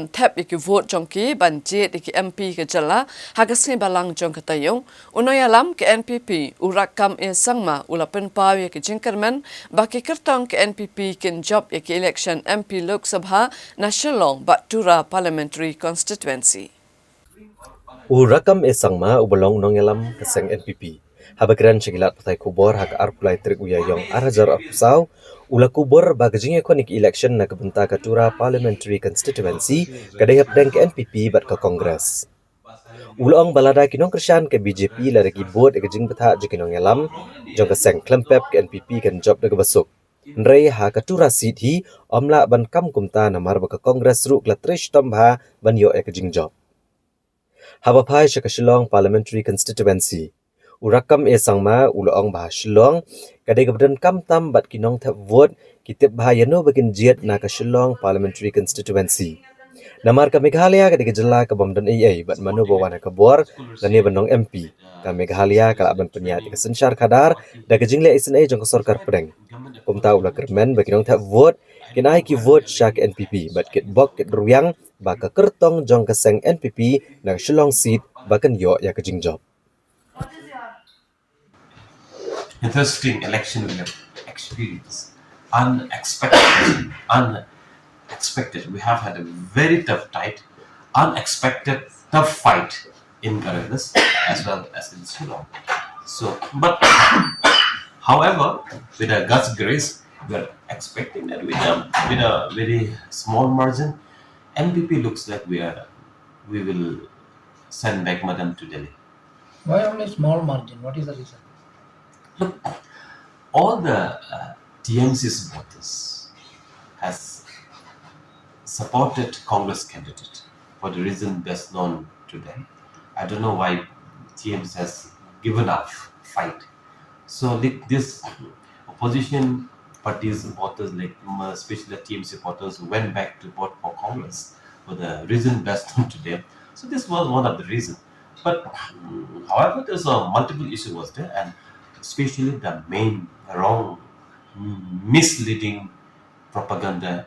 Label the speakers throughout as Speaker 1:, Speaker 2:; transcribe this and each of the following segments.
Speaker 1: tap iki vote jongki banjit iki MP ke jala hagasni balang jong katayong unoyalam ke NPP urakam e sangma ulapen pawi ke jingkerman baki kertong ke NPP kin job iki election MP Lok Sabha National Batura Parliamentary Constituency.
Speaker 2: Urakam esangma ubalong nongelam keseng NPP. Habagran cigilat patai kubor hak arpulai Tarik uyayong arajar arpusau ula kubor bagajing ikonik election na kebenta Katura Parliamentary Constituency kadayap deng ke NPP bat ke Kongres. Ulong balada kinong kersan ke BJP laragi board ekajing betha jikinong elam jong keseng klempep ke NPP kan job daga basuk. Nrei ha Katura seat hi omla ban kam kumta namar baka Kongres ru klatrish tombha ban yo ekajing job. Habapai Shaka Shillong Parliamentary Constituency. Urakam e sangma uloong bah Shillong kadai kebedan kam tam bat kinong tap vote kitip bahayano bagin jiat na ka Shillong Parliamentary Constituency. Namar ka Meghalaya kadai kejela ka bomdan AA bat manu bawana ka bor lani banong MP. Ka Meghalaya kala ban penyat ka sensyar kadar da ka jingle SNA jong ka sorkar pedeng. Kumta ula kermen baginong tap vote kinai ki vote syak NPP bat kit bok kit ruyang baka kertong jong keseng NPP na Shillong seat bakan yo ya kejing job.
Speaker 3: Interesting election we have experienced. Unexpected. We have had a very tough fight, unexpected tough fight in Karagas as well as in Shillong. So, but however, with a God's grace, we are expecting that with a very small margin, NPP looks like we will send back Madam to Delhi.
Speaker 4: Why only small margin? What is the reason?
Speaker 3: Look, all the TMC's voters has supported Congress candidate for the reason best known to them. I don't know why TMC has given up fight. So this opposition parties voters, like especially the TMC voters, went back to vote for Congress for the reason best known to them. So this was one of the reasons. But however, there's a multiple issue was there, and especially the main wrong, misleading propaganda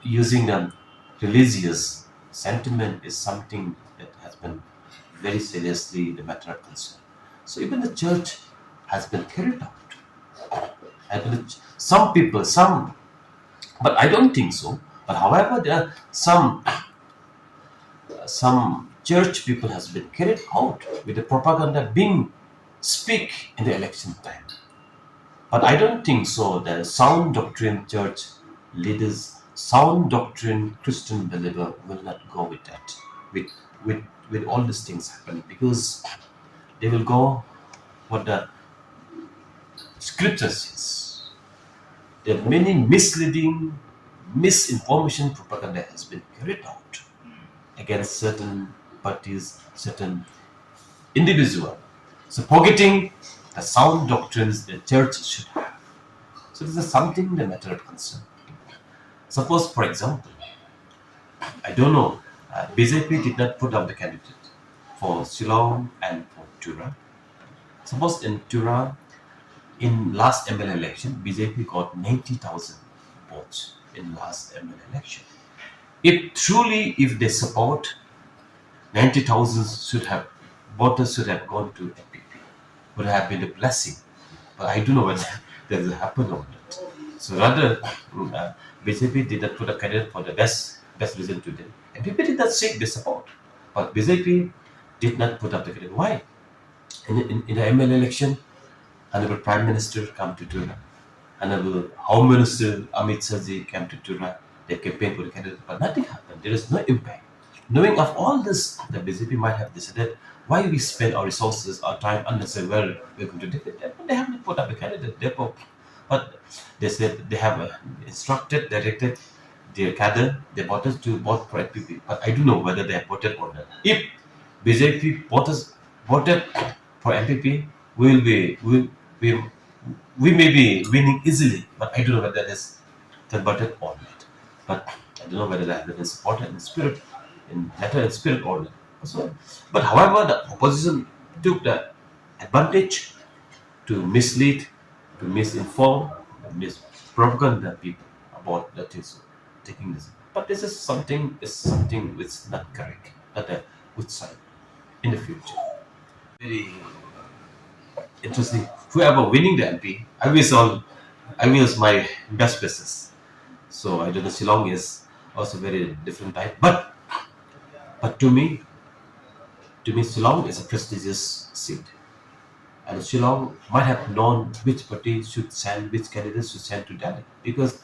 Speaker 3: using the religious sentiment is something that has been very seriously the matter of concern. So even the church has been carried out. Some people, but I don't think so. But however, there are some church people has been carried out with the propaganda being speak in the election time. But I don't think so. The sound doctrine church leaders, sound doctrine Christian believer will not go with that. With all these things happening, because they will go what the scripture says. There are many misleading, misinformation propaganda has been carried out against certain parties, certain individual. So forgetting the sound doctrines the church should have. So this is something the matter of concern. Suppose, for example, I don't know, BJP did not put up the candidate for Shillong and for Tura. Suppose in Tura, in last ML election, BJP got 90,000 votes in last ML election. If they support, 90,000 voters should have gone to NPP. Would have been a blessing. But I don't know whether that will happen or not. So rather, BJP did not put a candidate for the best reason to them. NPP did not seek the support. But BJP did not put up the candidate. Why? In the ML election, Honorable Prime Minister came to Tura. Honorable Home Minister Amit Shahji came to Tura. They campaigned for the candidate, but nothing happened. There is no impact. Knowing of all this, the BJP might have decided why we spend our resources, our time unnecessarily where we're going to defeat them. But they haven't put up a candidate. Therefore, but they said they have directed their cadre, their voters to vote for NPP. But I don't know whether they have voted or not. If BJP voters voted for NPP, we may be winning easily. But I don't know whether that is converted or not. But I don't know whether that is supported in spirit, in letter and spirit or not. So, but however, the opposition took the advantage to mislead, to misinform, mispropaganda people about the things taking this. But this is something which is not correct, not a good sign in the future. Very interesting. Whoever winning the MP, I wish my best wishes. So I don't know. Shillong is also very different type, but to me, Shillong is a prestigious seat, and Shillong might have known which party should send, which candidates should send to Delhi, because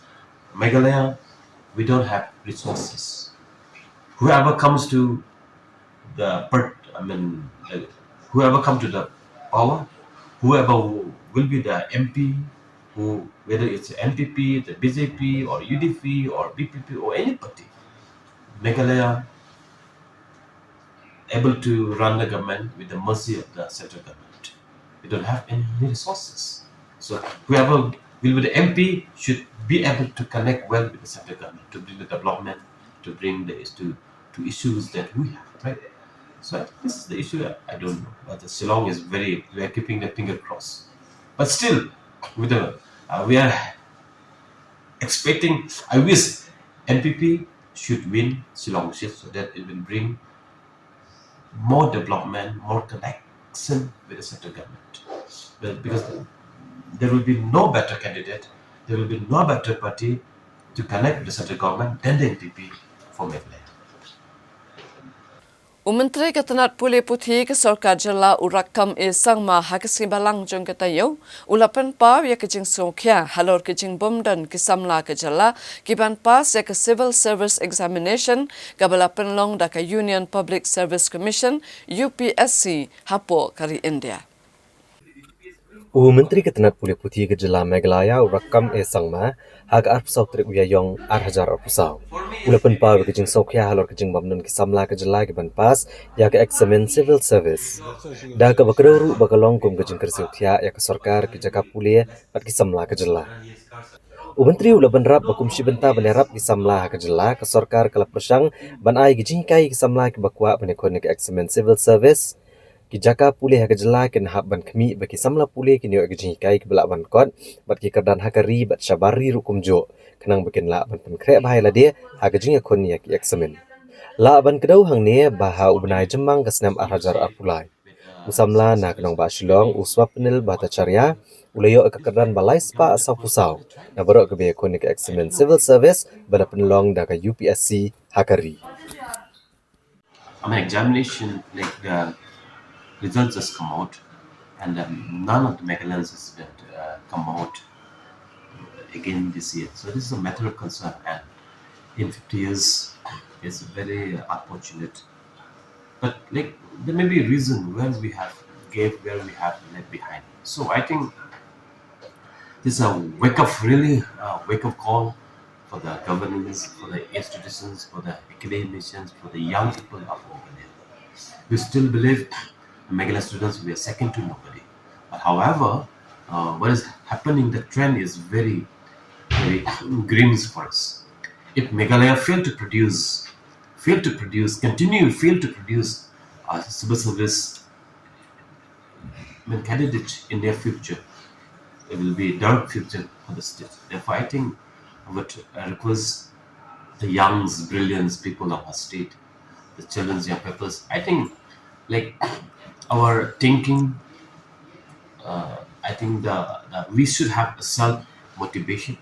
Speaker 3: Meghalaya, we don't have resources. Whoever comes to the whoever come to the power, whoever will be the MP, who whether it's NPP, the BJP or UDP or BPP or any party, Meghalaya able to run the government with the mercy of the central government. We don't have any resources. So whoever will be the MP should be able to connect well with the central government to bring the development, to bring to issues that we have, right? So I think this is the issue. I don't know, but the Shillong is very. We are keeping the finger crossed, but still, with the we are expecting. I wish NPP should win Shillong seat so that it will bring more development, more connection with the central government. But because there will be no better candidate, there will be no better party to connect with the central government than the NPP for Meghalaya.
Speaker 1: Menteri Ketenat Pulih Putih ke Sarkar Jala Urakam Sangma Hakasi Balang Jong Katayo Ulapan Pa ya kejing Sokya halor kejing bom dan kisamla ke Jala kiban pas ya ke Civil Service Examination kabalapan long da ke Union Public Service Commission UPSC hapo kari India.
Speaker 2: Menteri Ketenat Pulih Putih ke Jela Meghalaya Rakam Sangma hag arpsau Tarik uyayong arhajar arpsau. Ulapan pa kejing Sokya halor kejing bamnun kisamla ke Jela ke Banpas ya ke examen civil service. Da ke bakaduru bakalong kum kejing kersiutia ya ke sarkar ke Jaka Pulih pat kisamla ke Jela. Menteri ulapan rap bakum shibenta banerap kisamla ke Jela ke sarkar kala persang ban ai kejing kai kisamla ke bakwa banekon ke examen civil service. Ki Jaka Pulih ke Jela ken hab ban kemi baki samla pulih kini ke jing kai ke belak ban kot bat ki kerdan hakari bat syabari rukum jo kenang bikin la ban pen krek bahai la dia ha ke jing kon ya ki eksamen la ban kedau hang ne baha ubnai jemang ke senam arhajar arpulai usamla na kenang ba Shillong uswa penil bata carya ulayo ke kerdan balai spa asau pusau na berok ke be kon ke eksamen civil service bada penlong da ke UPSC hakari
Speaker 3: Examination like the results just come out, and none of the Meghalayans has been come out again this year. So this is a matter of concern, and in 50 years, it's very unfortunate. But like there may be a reason where we have where we have left behind. So I think this is a really wake up call for the governments, for the institutions, for the academicians, for the young people of Meghalaya. We still believe Meghalaya students we are second to nobody. But however, what is happening, the trend is very, very grim for us. If Meghalaya fail to produce, fail to produce civil service candidate in their future, it will be a dark future for the state. Therefore, I think I would request the young, brilliant people of our state, the children's young peoples. I think, like our thinking, I think the we should have a self motivation.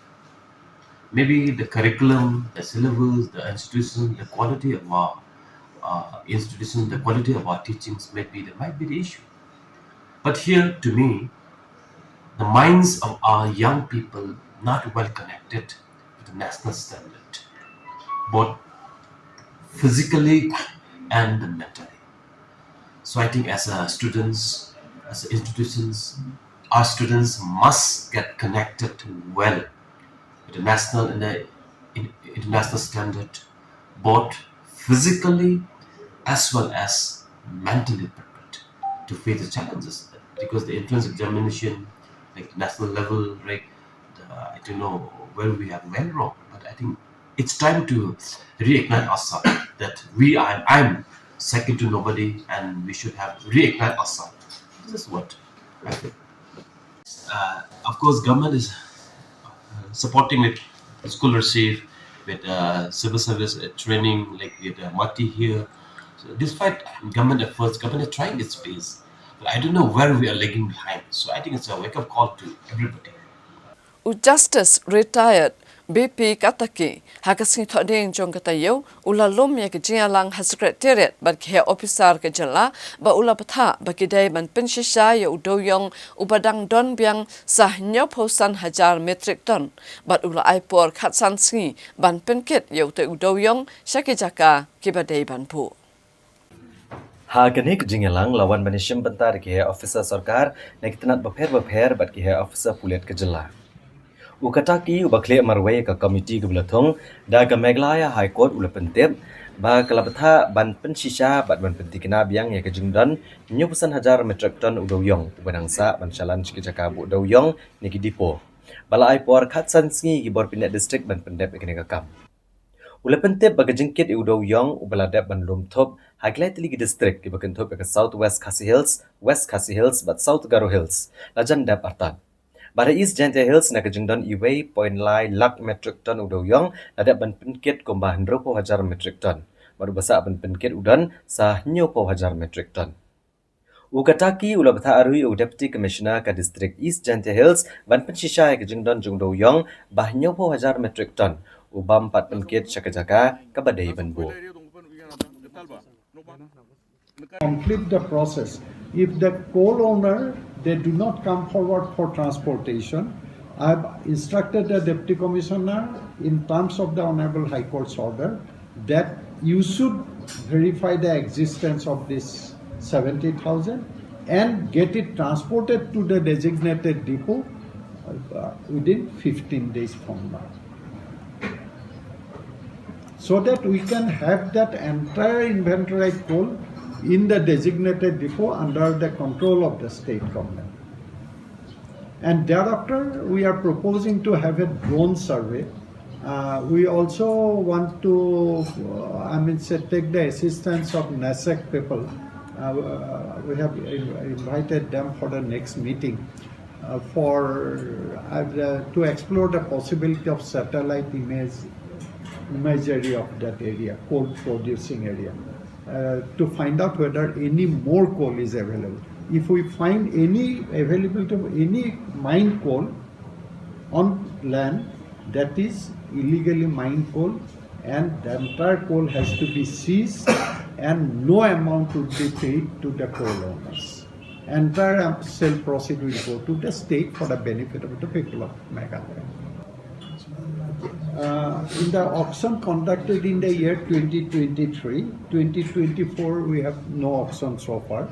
Speaker 3: Maybe the curriculum, the syllabus, the institution, the quality of our institution, the quality of our teachings might be the issue. But here, to me, the minds of our young people not well connected with the national standard, both physically and mentally. So I think as students, as institutions, our students must get connected well with the national and the international standard, both physically as well as mentally prepared to face the challenges. Because the entrance examination, like national level, right? I don't know where we have went wrong, but I think it's time to reignite ourselves. That I'm second to nobody, and we should have reignite ourselves. This is what I think. Of course, government is supporting with scholarship, with civil service training, like with Mati here. So despite government efforts, government is trying its best. But I don't know where we are lagging behind. So I think it's a wake-up call to everybody.
Speaker 1: Justice retired BP Kataki Hakasni Toding Jong Katayo, Ula Lumia Jialang has secretariat, but Care Officer Kajala, ba Ula Pata, Bakide Ban Pinshisha, Udoyong, Ubadang Don Biang, Sah Nyoposan Hajar metric ton, but Ula Ipor Katsansi, Ban Pinkit, Yote Udoyong, Shakijaka, Kibade Banpu.
Speaker 2: Haganik jingelang lawan manishim bentar ke officer sarkar nektenat beper bat ke officer puliat kejela. Ukataki ubakle marway ka komiti gebelathong da gameglaya high court ula pentep ba kalabtha ban pensisha bat ban pentikina biang ya kejingdan nyupusan hajar metric ton udoyong ubanangsa ban chalan chikijaka bu udoyong niki dipo bala ai por khatsan sngi gibor pinat district ban pendep ikene kakam. Ula pentep bagajingkit udoyong ubaladap ban lumthop haglai tiligi district ki bakentop ka southwest Khasi Hills, west Khasi Hills but south Garo Hills lajan dap artan. Pada East Jante Hills na kejingdon iway point lai lak metric ton udoyong ladap ban penkit kumbah 100,000 metric ton. Baru basa ban penkit udan sah 90,000 metric ton. Ukataki ula batha arui u deputy commissioner ka district East Jante Hills ban pensisha kejingdon jungdoyong bah 90,000 metric ton. Ubam pat penkit syakajaka kabadai banbu.
Speaker 5: Complete the process. If the coal owner, they do not come forward for transportation, I have instructed the Deputy Commissioner in terms of the Honorable High Court's order that you should verify the existence of this 70,000 and get it transported to the designated depot within 15 days from now, so that we can have that entire inventorized coal in the designated depot under the control of the state government. And thereafter, we are proposing to have a drone survey. We also want to, take the assistance of NASEC people. We have invited them for the next meeting to explore the possibility of satellite imagery of that area, coal producing area, to find out whether any more coal is available. If we find any availability of any mined coal on land, that is illegally mined coal, and the entire coal has to be seized and no amount would be paid to the coal owners. Entire sale proceed will go to the state for the benefit of the people of Meghalaya. In the auction conducted in the year 2023, 2024 we have no auction so far.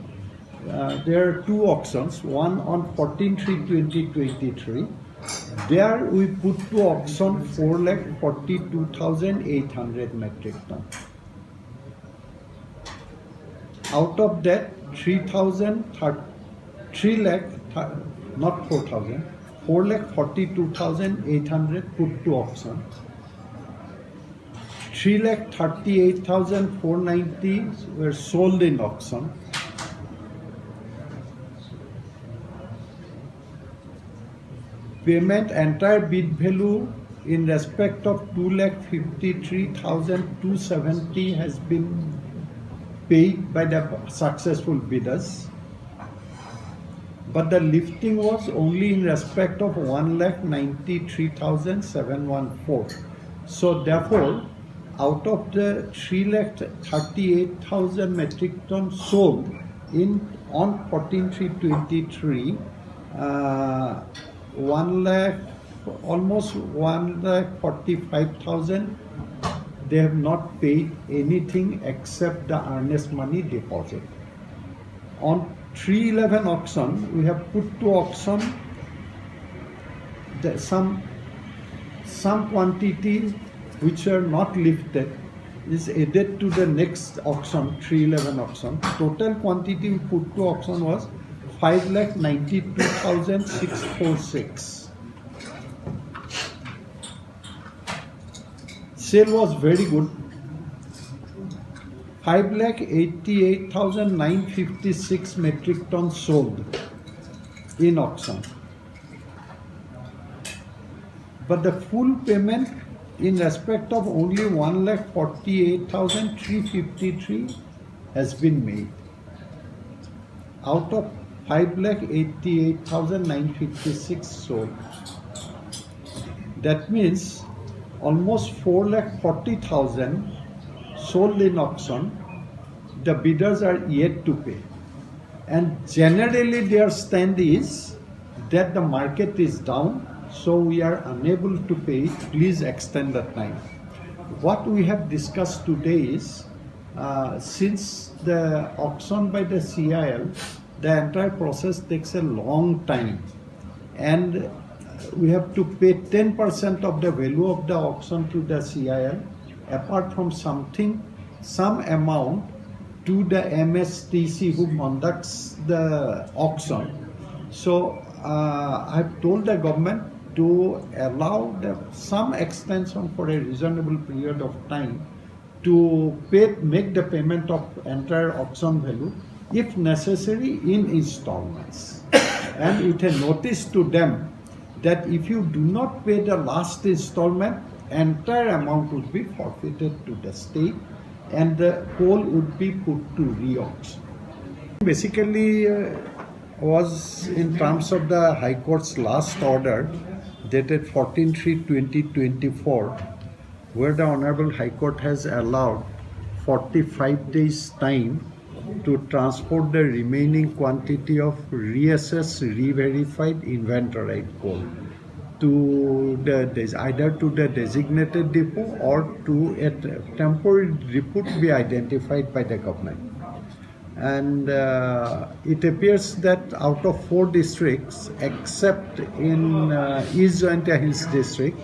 Speaker 5: There are two auctions, one on 14/3/2023. There we put to auction 4,42,800 metric ton. Out of that, 4,42,800 put to auction. 3,38,490 were sold in auction. Payment entire bid value in respect of 2,53,270 has been paid by the successful bidders, but the lifting was only in respect of 1,93,714. So therefore, out of the 3,38,000 metric ton sold on 14/3/23, almost 1,45,000 they have not paid anything except the earnest money deposit. On 3/11 auction, we have put to auction some quantity which are not lifted is added to the next auction, 3/11 auction. Total quantity we put to auction was 5,92,646. Sale was very good. 5,88,956 metric tons sold in auction. But the full payment in respect of only 1,48,353 has been made out of 5,88,956 sold. That means almost 4,40,000 sold in auction. The bidders are yet to pay. And generally their stand is that the market is down, so we are unable to pay. Please extend the time. What we have discussed today is since the auction by the CIL, the entire process takes a long time, and we have to pay 10% of the value of the auction to the CIL, apart from some amount to the MSTC who conducts the auction. So I've told the government to allow some extension for a reasonable period of time to make the payment of entire auction value, if necessary, in installments, and with a notice to them that if you do not pay the last installment, entire amount would be forfeited to the state and the coal would be put to re-auction. Basically was in terms of the High Court's last order dated 14/3/2024, where the Honorable High Court has allowed 45 days time to transport the remaining quantity of reassessed, re-verified inventoried coal to either to the designated depot or to a temporary depot to be identified by the government. And it appears that out of 4 districts, except in East Jointia Hills district,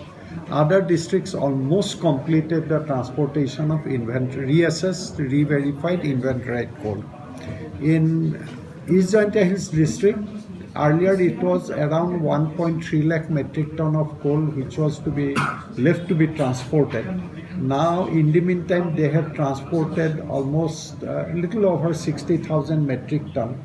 Speaker 5: other districts almost completed the transportation of reassessed, re-verified inventoried coal. In East Jointia Hills district, earlier it was around 1.3 lakh metric ton of coal which was to be left to be transported. Now, in the meantime, they have transported almost a little over 60,000 metric ton,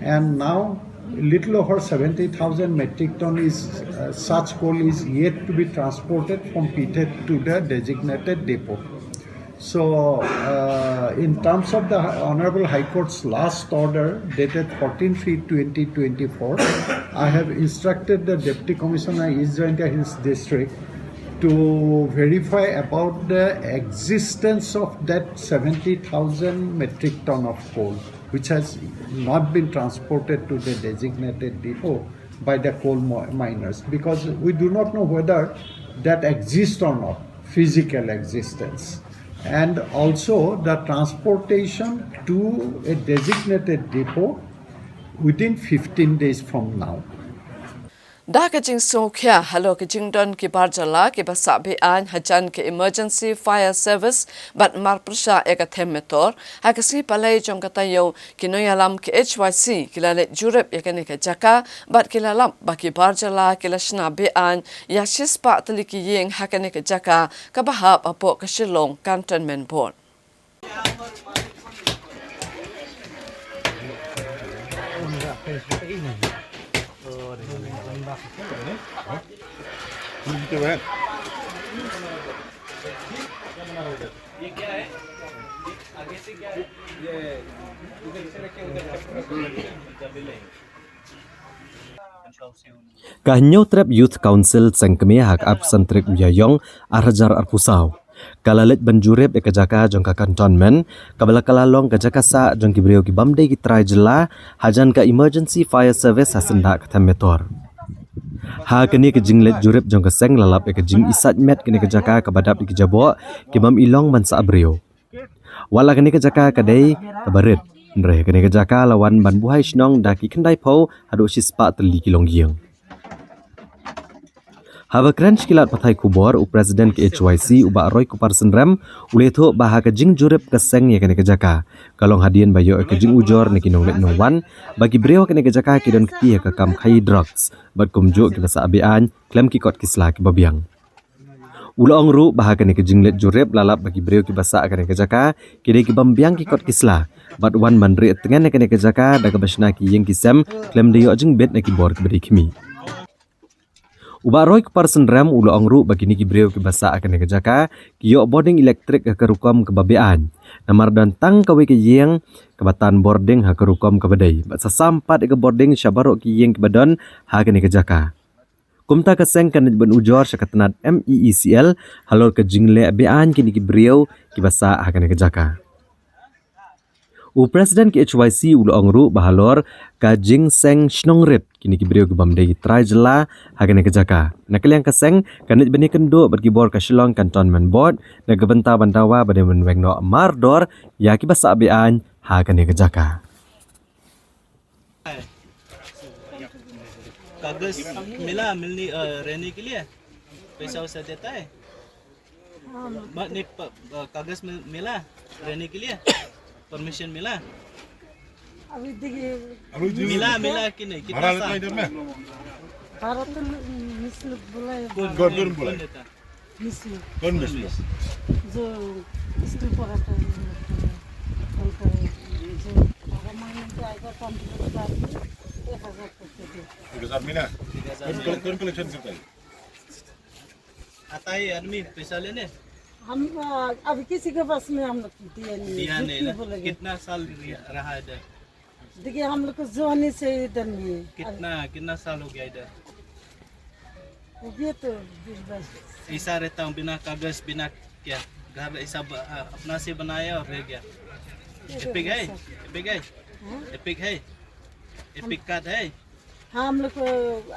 Speaker 5: and now little over 70,000 metric ton is such coal is yet to be transported from pithead to the designated depot. So, in terms of the Honorable High Court's last order dated 14/3/2024, I have instructed the Deputy Commissioner East Jointia Hills District to verify about the existence of that 70,000 metric ton of coal which has not been transported to the designated depot by the coal miners, because we do not know whether that exists or not, physical existence, and also the transportation to a designated depot within 15 days from now.
Speaker 1: Da ka jing so kya halo ka jing don ki barjala ki basa be an hajan ke emergency fire service bat mar prasha eka themmetor ha ka si palai jong ka tayo kinoyalam ke HYC kilale jurep ekane ka jaka bat kilalam baki barjala kilashna be an yashis pa tali ki yeng hakane ka jaka ka bahap apo ka Shillong Cantonment Board.
Speaker 2: Kahnyo Trap Youth Council sengkeme hak absen Tarik Uyayong arhajar arpusau. Kalalet banjurep e kajaka jongka cantonment, kabala kalalong kajaka sa jongki brio ki bamde ki try jela hajan ka emergency fire service hasenda ka metor. Ha kini ke jinglet jurep jongka seng lalap e ke jing isat met kini kajaka kabadap ki jabo ki bam ilong ban sa brio. Wala kini kajaka kadai kabaret. Ndre kini kajaka lawan ban buhai shnong daki kendai pau hadu sispa teli kilong giang. Haba krench kilat pathai kubor u Presiden ke HYC uba Roy Kuparsen Rem uletho baha ke jing jurep ke seng ya kene ke jaka. Kalong hadian bayo ke jing ujor ni kinong let nongwan bagi breo kene ke jaka ki don keti ke kam khai drugs bat kumjo ke basa abean klem ki kot kisla ki babiang. Ulong ru baha kene ke jing let jurep lalap bagi breo ki basa kene ke jaka kide ki bambiang ki kot kisla bat wan mandri tengen kene ke jaka da ke basna ki yeng kisem klem de yo jing bet ne ki bor ke bedi kimi. Ubaroi ke person ram ulo angru bagi ni gibreu ke basa akan ke jaka kiyo boarding elektrik ke rukom ke babean. Namar dan tang kawe ke yeng kebatan boarding ha ke rukom ke badai. Bat sasampat ke boarding syabarok ke yeng ke badan ha ke jaka. Kumta keseng kan ben ujor syakatanat MEECL halor ke jingle bean kini gibreu ke basa akan ke jaka. Presiden KHYC ulo angru bahalor ka jing seng shnongrit kini kibriu ke bamdei trai jela hagane ke jaka. Nak yang keseng kanit beni kendo bergibor ke Shillong Cantonment Board na gebenta bandawa bade menweng no mardor ya ki basa bean hagane ke jaka.
Speaker 6: कागज मिला मिलने रहने के लिए पैसा वैसा देता है कागज मिला रहने के लिए परमिशन मिला
Speaker 7: अभी देखिए
Speaker 6: मिला कि नहीं कितना साल
Speaker 7: भारत मिसल बोला है
Speaker 6: कौन देता
Speaker 7: मिसल जो स्कूल पढ़ाता है बोलता है जो अगर महीने से आएगा 1,000
Speaker 8: मिला
Speaker 6: 1,000
Speaker 8: कौन कलेक्शन करता है
Speaker 6: आता है आदमी पैसा लेने
Speaker 7: हम अभी किसी के पास में हम लोग दिया
Speaker 6: दिया नहीं
Speaker 7: झूठी
Speaker 6: ना
Speaker 7: बोलेंगे।
Speaker 6: कितना साल रहा है इधर
Speaker 7: देखिए हम लोग को जोनी से इधर नहीं है
Speaker 6: कितना साल हो गया इधर
Speaker 7: ये तो 20
Speaker 6: ऐसा रहता हूँ बिना कागज बिना क्या घर ऐसा अपना से बनाया और रह गया एपिक है एपिक है एपिक कार्ड है
Speaker 7: हाँ हम लोग को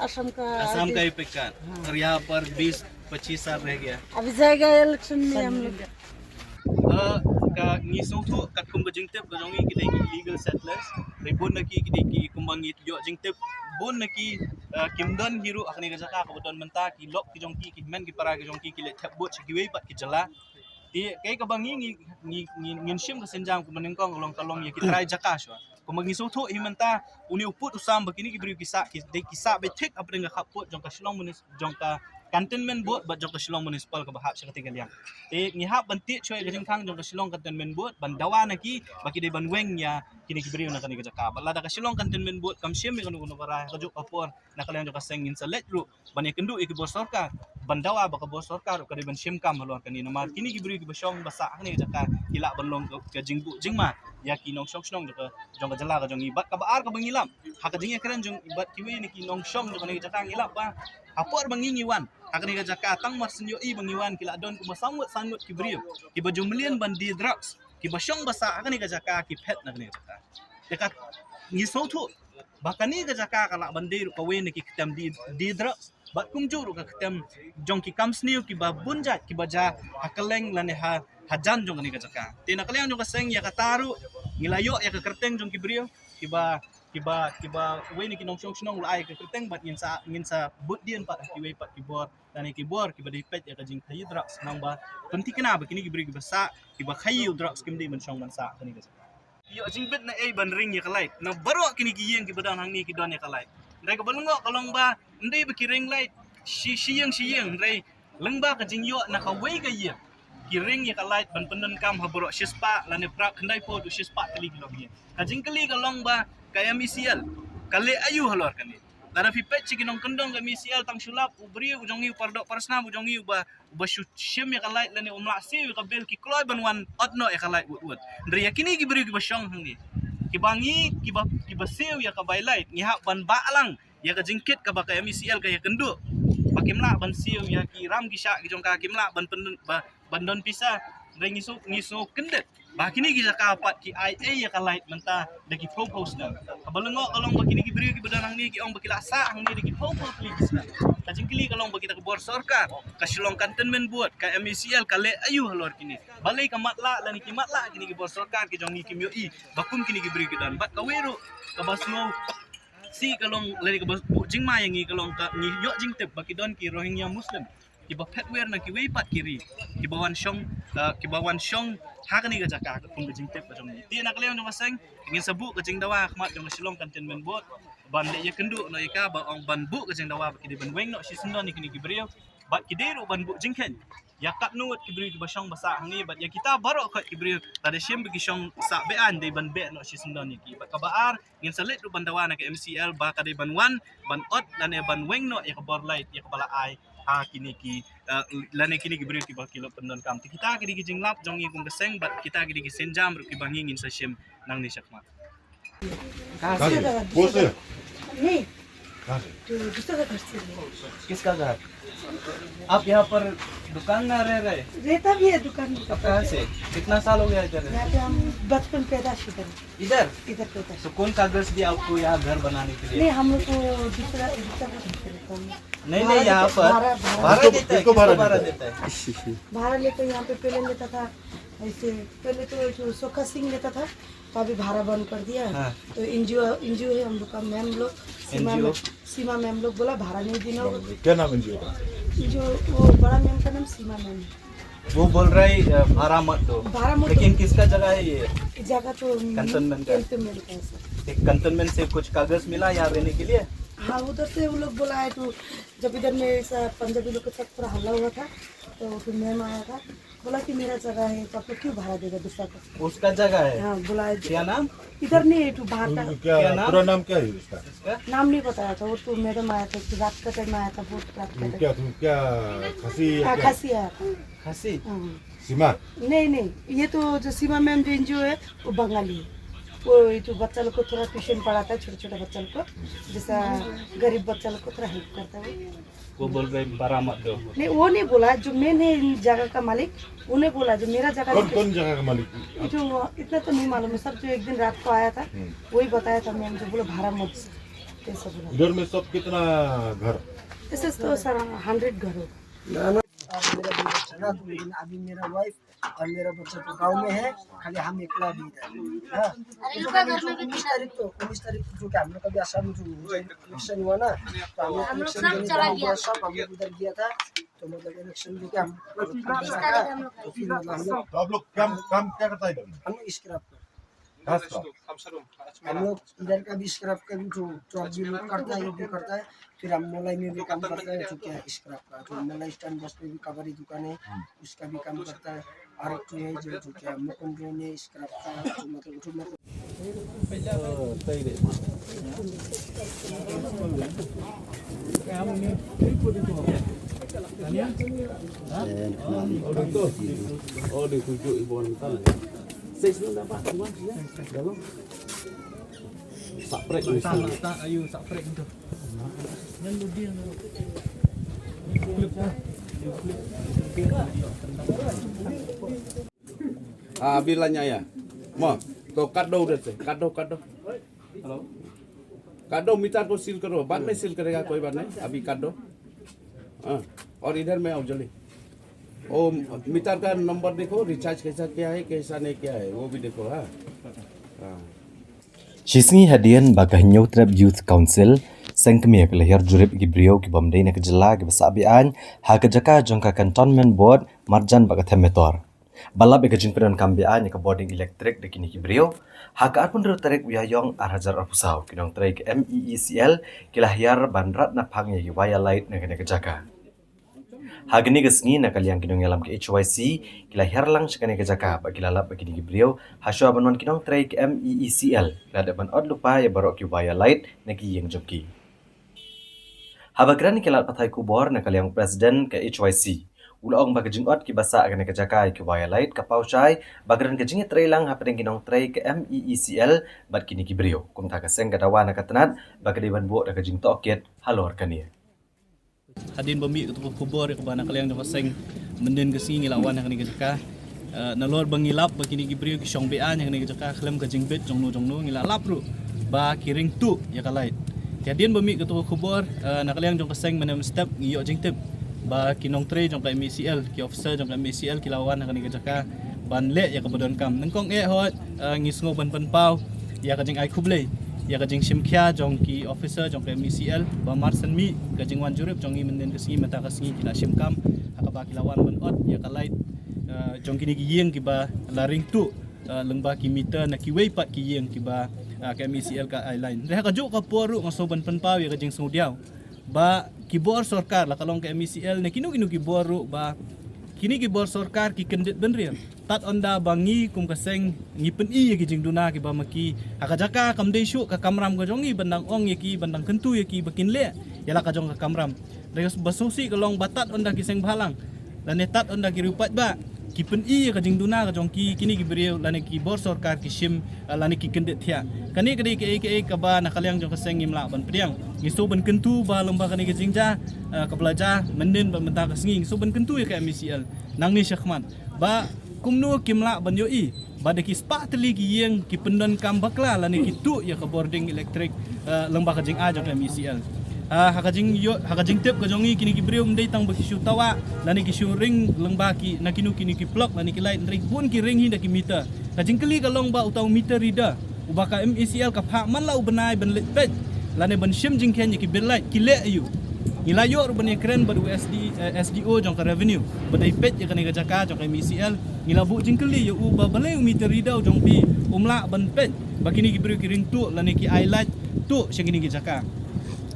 Speaker 7: असम का
Speaker 6: असम का एपिक कार्ड और यहाँ पर 20-25 साल रह गया
Speaker 7: अभी जाएगा इलेक्शन में हम लोग
Speaker 6: ka ngisong tu kat kum bejingtep kajongi kidai illegal settlers ribon naki kidai ki kumbangi yo jingtep bon naki kimdon hiru akni gajaka ka bodon menta ki lok ki jongki ki men ki para ki jongki ki le thap bot chigiwei pat ki jala ti kai ka bangi ngin shim ka senjam ku menengkong kalong ya ki trai jaka sho kumangi so tu himenta uni uput usam bakini ki bri ki sa be thik apre nga khapot jong ka shlong munis jong ka cantonment board ba jong ka Shillong municipal ka bahap sa tinggal yang ngihap banti choy gajing khang jong ka Shillong cantonment board bandawa na ki baki de banweng ya kini kibriu na kani ka bala da ka Shillong cantonment board kam siem mi kanu para ka juk apor na kalang jong ka sengin sa letru bani kendu ikibor sarkar bandawa ba ka bor sarkar ka de ban siem kam halor kani na mar kini kibriu ki basong basa kani ka kila banlong ka jingbu jingma ya ki nong shong jong ka jala ka jong ibat ka baar ka bangilam ha ka jing ekran jong ibat kiwi ni ki nong shong jong ka jaka ngilap ba apor bangingiwan akni ka jaka tang marsinyo i bangiwan kila don ku masamut sanut kibriu ki bajumlian bandi drugs ki basyong basa akni ka jaka ki pet na kani jaka dekat ngisau tu bakani ka jaka kala bandi ka wen ki kitam di drugs bat kumjuru ka kitam jong ki kamsniu ki babunja ki baja hakaleng lane hajan jong kani ka jaka tina kaleng jong ka seng ya kataru ngilayo ya ka kerteng jong kibriu kiba wen ki nong shong lai ka kerteng bat ngin sa buddian pat ki we pat ki bor dan ki bor ki badi pet ya ka jing thayi drugs nang ba penting kena ba kini kibriu ki basa ki ba khayu drugs kim di man shong man sa kani ka yo jing bet na ban ring ya kalai na baro kini ki yeng ki badang hang ni ki don ya kalai ndai ka balungo kalong ba ndai ba ki ring light shiyeng ndai lengba ka jing yo na ka wei ka yeng ki ring ya kalai ban penun kam ha baro shispa lane prak ndai po du shispa kali kilong ye ka jing kali kalong ba kaya misial kali ayu halor kani lara pipet ci ginong kendong ga misial tang sulap ubri ujongi pardok parsna ujongi uba shim ya kalai lane umla si ka bel ki kloy ban wan otno ya kalai ut ndri yakini ki bri ki basyong hangi ki bangi ki basiu ya ka bailai ngiha ban balang ya ka jingkit ka ba kaya misial ka ya kendu pakimla ban siu ya ki ram ki sya ki jong ka kimla ban pendun ban don pisa ndri ngisu kendet bakini ki jaka pat ki IA ya kalai menta dagi propose na kabalungo kalong bakini ki bri ki badanang ni ki ong bakilasa ang ni dagi propose li kisna kajingkili kalong bakita ka bor sarkar ka Shillong cantonment board ka MECL ka le ayu halor kini balai ka matla lani ki matla kini ki bor sarkar ki jong ni kimyo i bakum kini ki bri ki dan bat ka weru ka basno si kalong lani ka bos jingma yang ni kalong ka ni yo jingtep bakidon ki Rohingya muslim ki ba petwer na ki weipat kiri ki bawan syong hakani ga jaka ka pung jingtep ka jong ni ti na kaleng jong aseng ingin sabu ka jing dawa khmat jong Shillong cantonment board ban le ya kendu no ika ba ong ban bu ke jeng dawa ki ban weng no si sendon ni kini gibriu bat ki deru ban bu jingken ya kat nuot kibriu ki basong basa hangi bat ya kita baro kat kibriu tade shem bi song sa be an de ban be no si sendon ni ki bat ka baar ngin salet ru ban dawa na ke MCL ba ka de ban wan ban ot dan ya ban weng no ya ka bor light ya ka bala ai ha kini ki lane kini gibriu ki ba kilo pendon kam kita ki di jinglap jong i kung keseng bat kita ki di senjam ru ki bangin ngin sa shem nang ni sakma
Speaker 7: नहीं तो दूसरा घर से
Speaker 6: किसका घर आप यहाँ पर दुकान में रह रहे
Speaker 7: रहता भी है दुकान में
Speaker 6: कहाँ से कितना साल हो गया इधर
Speaker 7: यहाँ पे हम बचपन पैदा इधर
Speaker 6: इधर
Speaker 7: इधर पैदा
Speaker 6: तो कौन कागज दिया आपको यहाँ घर बनाने के लिए
Speaker 7: नहीं हम लोग को दूसरा दूसरा घर से रहता हूँ
Speaker 6: नहीं यहाँ पर भाड़ा देता है भाड़ा देता है
Speaker 7: भाड़ा लेकर यहाँ पे पहले लेता था ऐसे पहले तो जो सोखा सिंह लेता था तो अभी भाड़ा बंद कर दिया
Speaker 6: हाँ।
Speaker 7: तो एनजीओ है हम लोग का मैम लोग सीमा मैम लोग बोला भाड़ा नहीं देना
Speaker 8: क्या नाम एनजीओ का?
Speaker 7: जो वो बड़ा मैम का नाम सीमा मैम है
Speaker 6: वो बोल रहे भाड़ा मत दो
Speaker 7: भाड़ा मत
Speaker 6: लेकिन किसका जगह है ये
Speaker 7: जगह तो
Speaker 6: कंटोनमेंट का
Speaker 7: कैंटोनमेंट का है सर।
Speaker 6: एक कंटोनमेंट से कुछ कागज मिला यहाँ रहने के लिए
Speaker 7: हाँ उधर से वो लोग बोला है तो जब इधर में ऐसा पंजाबी लोग के साथ थोड़ा हल्ला हुआ था तो फिर मैम आया था बोला कि मेरा जगह है तो आप लोग क्यों भाड़ा देगा दूसरा का
Speaker 6: उसका जगह है
Speaker 7: हाँ बोला है
Speaker 6: क्या नाम
Speaker 7: इधर नहीं है तो बाहर का
Speaker 8: क्या
Speaker 6: नाम?
Speaker 8: पूरा नाम क्या है इसका?
Speaker 7: नाम नहीं बताया था वो तो मैडम आया था कि रात का टाइम आया था बहुत रात का टाइम
Speaker 8: तुम क्या खसी या
Speaker 7: हाँ
Speaker 8: क्या?
Speaker 7: खासी आया था
Speaker 6: हंसी
Speaker 7: हाँ।
Speaker 8: सीमा
Speaker 7: नहीं ये तो जो सीमा मैम जो एनजीओ है वो बंगाली है वो जो बच्चा लोग को थोड़ा ट्यूशन पढ़ाता है छोटे छोटे बच्चा लोग को जैसा गरीब बच्चा लोग को थोड़ा हेल्प करता है
Speaker 6: वो बोल रहे भाड़ा मत दो
Speaker 7: नहीं वो नहीं बोला जो मेन है इन जगह का मालिक उन्हें बोला जो मेरा जगह
Speaker 8: कौन जगह का मालिक?
Speaker 7: जो इतना तो नहीं मालूम है सब जो एक दिन रात को आया था वही बताया था मैम जो बोले भाड़ा मत ऐसा बोला
Speaker 8: इधर में सब कितना घर?
Speaker 7: ऐसे तो सर 100 घर हो
Speaker 9: मेरा भी बच्चा ना तो लेकिन अभी मेरा वाइफ और मेरा बच्चा तो गांव में है खाली हम एकला भी इधर हाँ 19 तारीख को जो कि हम लोग कभी आसाम में जो इलेक्शन हुआ ना तो हम लोग इलेक्शन देने सब हम लोग उधर गया था तो मतलब इलेक्शन देके हम तो फिर मतलब
Speaker 8: तो आप लोग काम क्या करता है इधर में?
Speaker 9: हम लोग स्क्रैप
Speaker 8: घास का?
Speaker 9: हम लोग इधर का भी स्क्रैप का भी जो ट्रक भी लोग करता है ये भी करता है फिर हम मलाई में भी काम करता है जो क्या स्क्रैप का जो मलाई स्टैंड बस में भी कबाड़ी दुकान है उसका भी काम करता है और एक है जो क्या मुकुंद ने स्क्रैप का जो मतलब
Speaker 10: Bilanya ya. Mo, to kado dete, kado. Hello. Kado meter को सील करो, बाद में सील करेगा कोई बात नहीं, अभी कट दो। हाँ, और इधर में आओ जल्दी। ओ मीटर का नंबर देखो, रिचार्ज कैसा किया है, कैसा नहीं किया है, वो भी देखो हाँ।
Speaker 2: Shisngi hadian bagahnya trap Youth Council sengkemia ke lahir jurip gibriau ki bamdai na kejela ki basabian ha kejaka jongka cantonment board marjan bagat metor. Balap ke jing pedan kambian ke boarding elektrik de kini gibriau ha ka arpun ro Tarik uyayong arhajar arpusau kinong Tarik MEECL ki lahir bandrat na phangye ki waya light na kejaka. Hagini gesngi na kaliang kinong yalam ke HYC kila herlang sekane ke jaka ba kilalap ba kini gibriau hasyo abanon kinong Tarik MEECL lada ban od lupa ya barok ki waya light na ki yang jomki. Habagran kilat patai kubor na kaliang presiden ke HYC ulaong ba kejing od ki basa kane ke jaka ki waya light ka pauchai bagran kejing trailang hapeng kinong Tarik MEECL bat kini gibriau kumta ka seng kadawa na katanat ba kadiban buok na kejing toket halor kania.
Speaker 6: Hadin bami ketua kubur ke bana kalian joko seng menden ke sini lawan yang ni jaka nalor bangilap bakini gibriu ki song bean yang ni jaka khlem ke jingbet jongno ngilap ru ba kiring tu ya kalait hadin bami ketua kubur na kalian joko seng menem step ngiyo jingtep ba kinong tre jong ka MECL ki officer jong ka MECL ki lawan yang ni jaka ban le ya kabodon kam nengkong hot ngisngo ban pau ya ka jing ai kublei ya kajing simkya jong ki officer jong ke MECL ba marsan mi kajing wan jurip jong i menden kesingi mata kesingi kila simkam akaba kilawan ban ot ya kalait jong kini ki yeng ki ba laring tu lengba ki meter na ki wei pat ki yeng ki ba ke MECL ka airline reha ka juk ka poru ngasoban penpaw ya ka jing sudiaw ba kibor sarkar la kalong ke MECL ne kinu kibor ba kini kibor sarkar ki kendit benril tat onda bangi kum kaseng ngipen i ki jing duna ki ba maki hakajaka kam dei shu ka kamram ka jongi bandang ong ki bandang kentu ki bakin le yala ka jong ka kamram reha basusi kalong batat onda ki seng balang dan netat onda ki rupat ba kipen i ka jing duna ka jong ki kini ki beriau lane ki bor sarkar ki shim lane ki kendet thia kani kadi ke ba nakalyang jong kaseng ngimla ban priang ngiso ban kentu ba lomba kani ki jingja ka belajar menden ba mentah ka singing so ban kentu ya ka MECL nang ni syakman ba kumnu kimla ban yo i ba de ki spa teli ki yeng ki pendon kam bakla lane ki tu ya ka boarding elektrik lomba ka jing a jong ka MECL hakajing tip ka jongi kini ki beriau mendai tang bakishu tawa lani ki ring lengba ki nakinu kini ki plug lani ki light ring bun ki ring hinda ki meter kajing keli ka long ba utau meter reader ubaka MECL ka phak man la ubenai ben lit pet lani ban shim jing ken ki ben light ki le ayu ilayo ban kren ba SDO jong ka revenue badai pet ya kani ka jaka jong ka MECL ngilabu jing keli ya uba balai meter reader jong pi umla ban pet bakini ki beriau ki ring tu lani ki highlight tu syangini ki jaka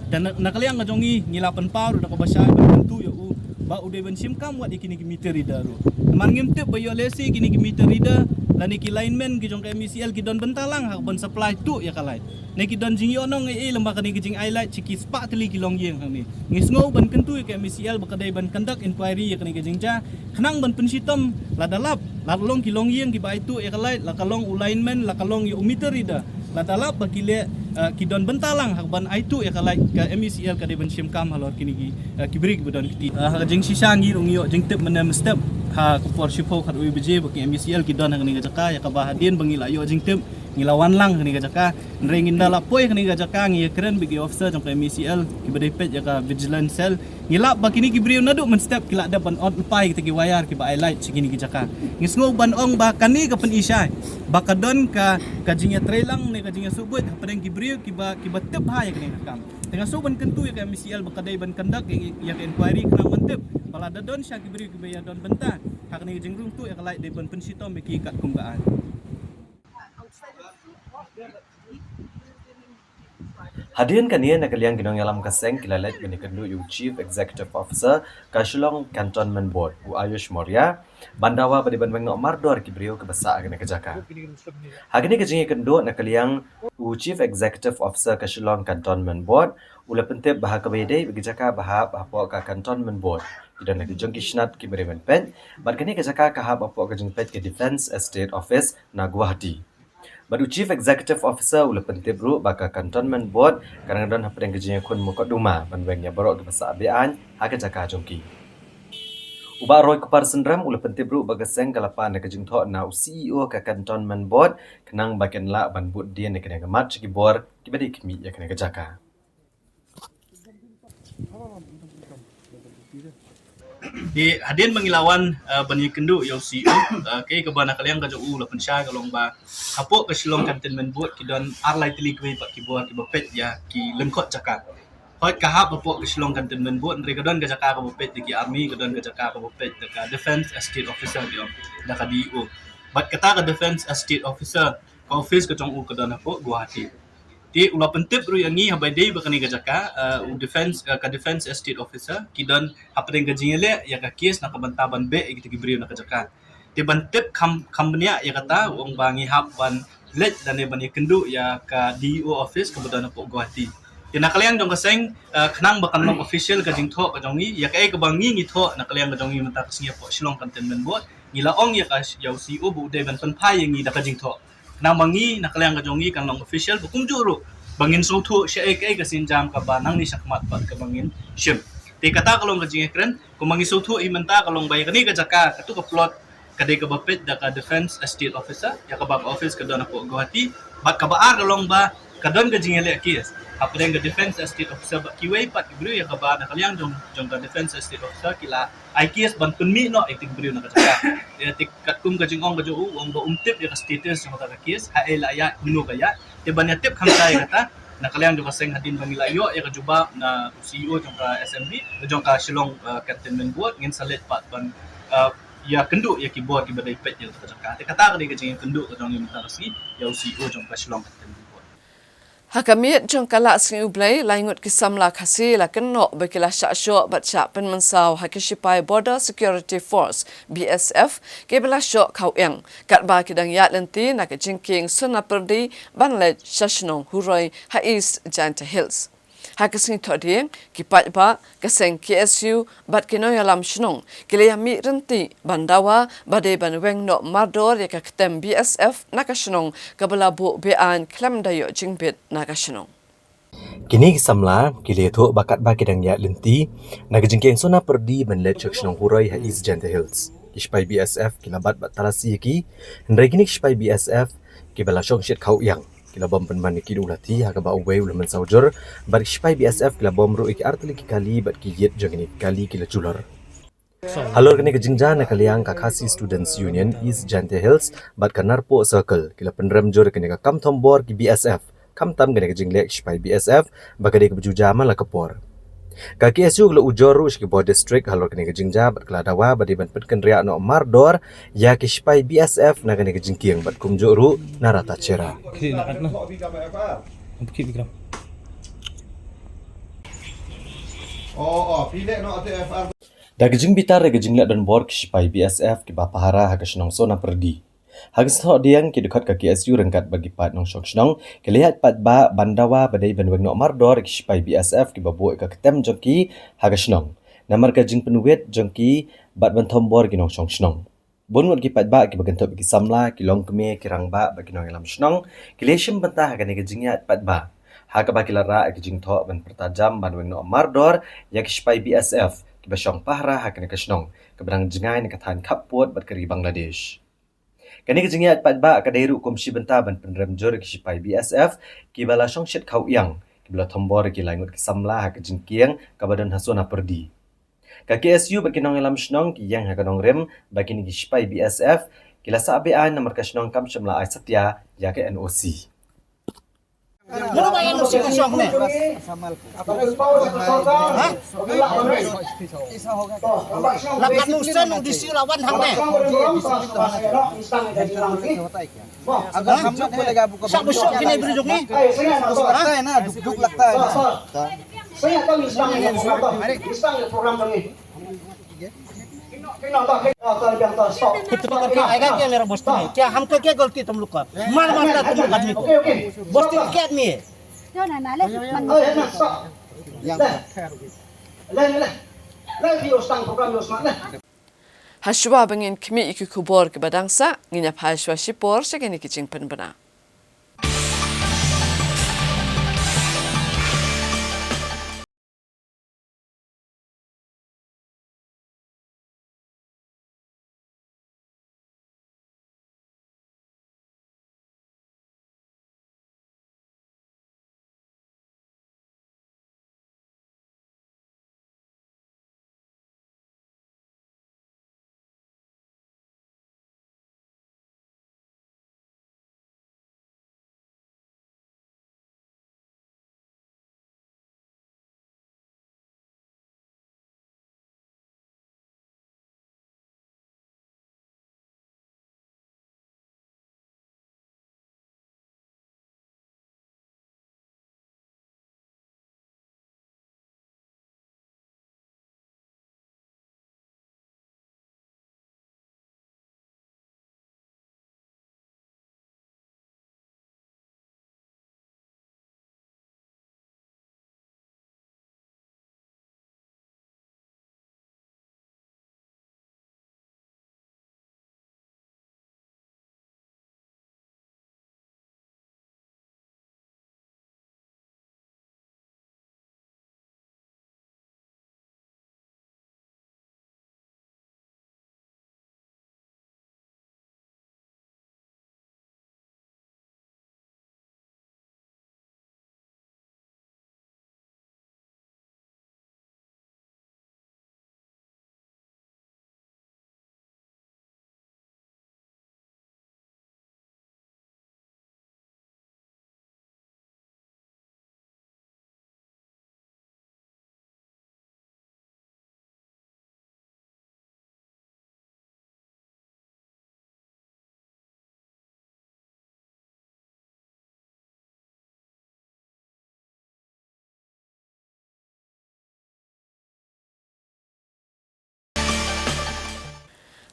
Speaker 6: dan nakaliang ngajongi ngilapan paru dak basya bentu ya u ba ude ben sim kam wat ikini ki meter reader man ngimtep ba yo lesi kini ki meter reader lani ki lineman ki jong ka MECL ki don bentalang hak bon supply tu ya kalai ne ki don jing yo nong lembak ni ki jing highlight ciki spa teli ki long yeng ni ngisngo ban kentu ka MECL ba kadai ban conduct inquiry ya kani ki jing ja khnang ban pensitom la dalap la long ki long yeng ki ba itu ya kalai la kalong lineman la kalong yo meter reader la dalap ba ki le ki don bentalang hak ban aitu ya kalai ka MECL ka de ban sim kam halor kini ki beri ki don ki ha jing sisa ngi rong yo jing tep menem step ha ko por sipo khat ui bje ba ki MECL ki don ni ga jaka ya ka ba hadien bangila yo jing tep ngilawan lang ni ga jaka ringin dala poi ni ga jaka ngi keren bigi officer jong MECL ki bade pet ya ka vigilance cell ngilap ba kini ki beri nadu men step kila da ban on pai ki wayar ki ba highlight sigini ki jaka ngisngo ban ong ba kani ka pen isai ba kadon ka kajinya trailang ni kajinya subut padang ki beri ki ba tep ha ya kini kam tengah so ban kentu ya ka MECL ba kadai ban kandak ya ka inquiry kena mantep pala dadon sya ki beri ki ba ya don benta hak ni jingrung tu ya ka lai de ban pensitom ki kat kumgaan
Speaker 2: Hadirin kanian nakaliang ginong yalam kaseng kilalet bini kendu yu Chief Executive Officer Kashilong Cantonment Board u Ayush Moria bandawa badi ban mengok mardor ki beriau ke besa agane kejaka. Hagini kejingi kendu nakaliang u Chief Executive Officer Kashilong Cantonment Board ula pentep baha kabede kejaka baha bahapo ka Cantonment Board. Idan lagi jong kishnat ki beri pen bad kani kejaka kahap bahapo ka jeng pet ke Defence Estate Office na Guwahati. Badu Chief Executive Officer ula pentip ru baka Cantonment Board kadang-kadang hapeng kejinya kun mukot duma banwengnya borok ke basa abian haka jaka jongki. Uba roy kupar sendram ula pentip ru baga seng kalapan na kejing thok na CEO ka Cantonment Board kenang bagian la ban bud dia ne kena gemat ciki bor kibadi kimi ya kena kejaka.
Speaker 6: di hadin mengilawan banyi kendu yo CEO ke bana kalian ka jo la pensya kalong ba hapok ke Shillong Cantonment Board ki don arlai teli kwe pak ki buat ki bapet ya ki lengkot jaka hoi ka hap hapok ke Shillong Cantonment Board ndre ka don ka jaka ka bapet ki army ka don ka jaka ka bapet ka Defence Estate Officer yo da ka DO bat kata ka Defence Estate Officer ka office ka jong u ka don hapok Guwahati ti ula pentip ru yangi habai dei bakani ga jaka Defence Estate Officer kidon hapring ga jingele ya ka kes na kabantaban be gitu gibriu na ka jaka ti bantip company ya kata wong bangi hap ban let dan ban kendu ya ka DO office kebetulan po Guwahati ti nakalian jong kaseng khnang bakan long official ka jing tho ka jongi ya ka e ka bangi ngi tho nakalian ga jongi mata kasngia po Shillong Cantonment Board ngila ong ya ka ya CEO bu de ban pai ngi da ka jing tho na mangi nakaliang ka jongi kan long official bukum juru bangin sotu siya ay kasin jam ka ba nang ni sakmat pa ka bangin shim te kata kalong ka jingi kren kung mangi sotu imenta kalong bay kani ka jaka katu ka plot kadai ka bapet da ka Defence Estate Officer ya ka ba office ka don po Guwahati bat ka ba kalong ba kadon ka jingi le kis hapren ka Defence Estate Officer ba kiway pat ibru ya ka ba nakaliang jong ka Defence Estate Officer kila IKS ban punmi no itig brio na kajaka ya tik katkum ka jingong ka jo ong ba umtip ya ka status yung ka kis ha ela ya minu kaya te ban ya tip kamsay kata nakaliang jo kaseng hadin bangilayo ya ka juba na CEO jong ka SMB jong ka Shillong Cantonment Board ngin salit pat ban ya kendu ya keyboard ki badai pet ya kajaka te kata ka di ka jing kendu ka jong yung tarasi ya CEO jong ka Shillong Cantonment Board
Speaker 1: Hakamit jong kala sing ublay laingut kisam la khasi la kenno bekila syok bat syak pen mensau hakishipai Border Security Force BSF ke bela syok kau yang kat ba kidang yat lenti nak jingking sunaperdi banle shashnong huroi ha East Janta Hills. Hakasing todiem kipat ba kaseng KSU bat kinoy alam shnong kiliyami renti bandawa bade banweng no mardor ya ketem BSF nakashnong kabala bu bean klam dayo jingbit nakashnong.
Speaker 2: Kini samla kili tu bakat ba kidang ya lenti nagajingkeng sona perdi benlet chakshong hurai ha East Janta Hills. Kishpai BSF kilabat bat talasi ki hendrai kini kishpai BSF kibala shong shit kau yang kila bom penman ki ulati ha ba uwe ulaman saujur bar kishpai BSF kila bom ru ik artli ki kali bat ki yet jangini kali kila jular. Halor kini kejingja na kaliang kakasi Students Union East Janta Hills bat kanarpo circle kila penrem jur kini ka kam tombor ki BSF kam tam kini kejinglek kishpai BSF bagade ke bejuja mala kepor. Kaki SU kalau ujor rush ke border district halor kini kejingja bat keladawa badi ban petken riak no mardor ya kishpai BSF na kini kejingkiang bat kumjo ru narata cera. Da kejing bitar kejinglek dan bor kishpai BSF ke bapahara ha kesnong sona perdi. Hagis ho diang ki dekat kaki SU rengkat bagi pat nong shong ke lihat pat ba bandawa badai banweng no mardor kishpai BSF ki babu ka ketem jongki hagasnong. Namar ka jing penuwet jongki bat bantombor ki nong shong. Bongot ki pat ba ki bagantop ki samla ki long keme ki rang ba bagi nong lam shnong ki leshim bantah ka ne kejingat pat ba. Ha ka ba ki lara ki jing tho ban pertajam banweng no mardor ya kishpai BSF ki basyong pahra ha ka ne kasnong. Keberang jengai ne katan kapot bat keri Bangladesh. Kani kejingiat pat ba kadairu komsi benta ban penremjur ki sipai BSF ki bala shong shit kau yang ki bala tombor ki langut ki samla ha kejingkiang ka badan hasona perdi. Ka KSU bagi nong lam shnong ki yang ha kanong rem bagi ni ki sipai BSF ki la sa bean namar ka shnong kam shamla ai satya ya ke NOC.
Speaker 9: Mulu bayan mesti kosong ne. Lapan nusan nung disi lawan hang ne. Agar hamna ko lega buka. Sak busuk kini berujung ni. लगता है ना दुख लगता है ना. Saya tahu istang program kami. आएगा क्या मेरा बस्ती में क्या हमको क्या गलती तुम लोग का मार मारता तुम लोग आदमी को बस्ती में क्या आदमी है
Speaker 1: Hashwa bangin kimi ikukubor ke badangsa nginyap hashwa shipor segini kicing penbena.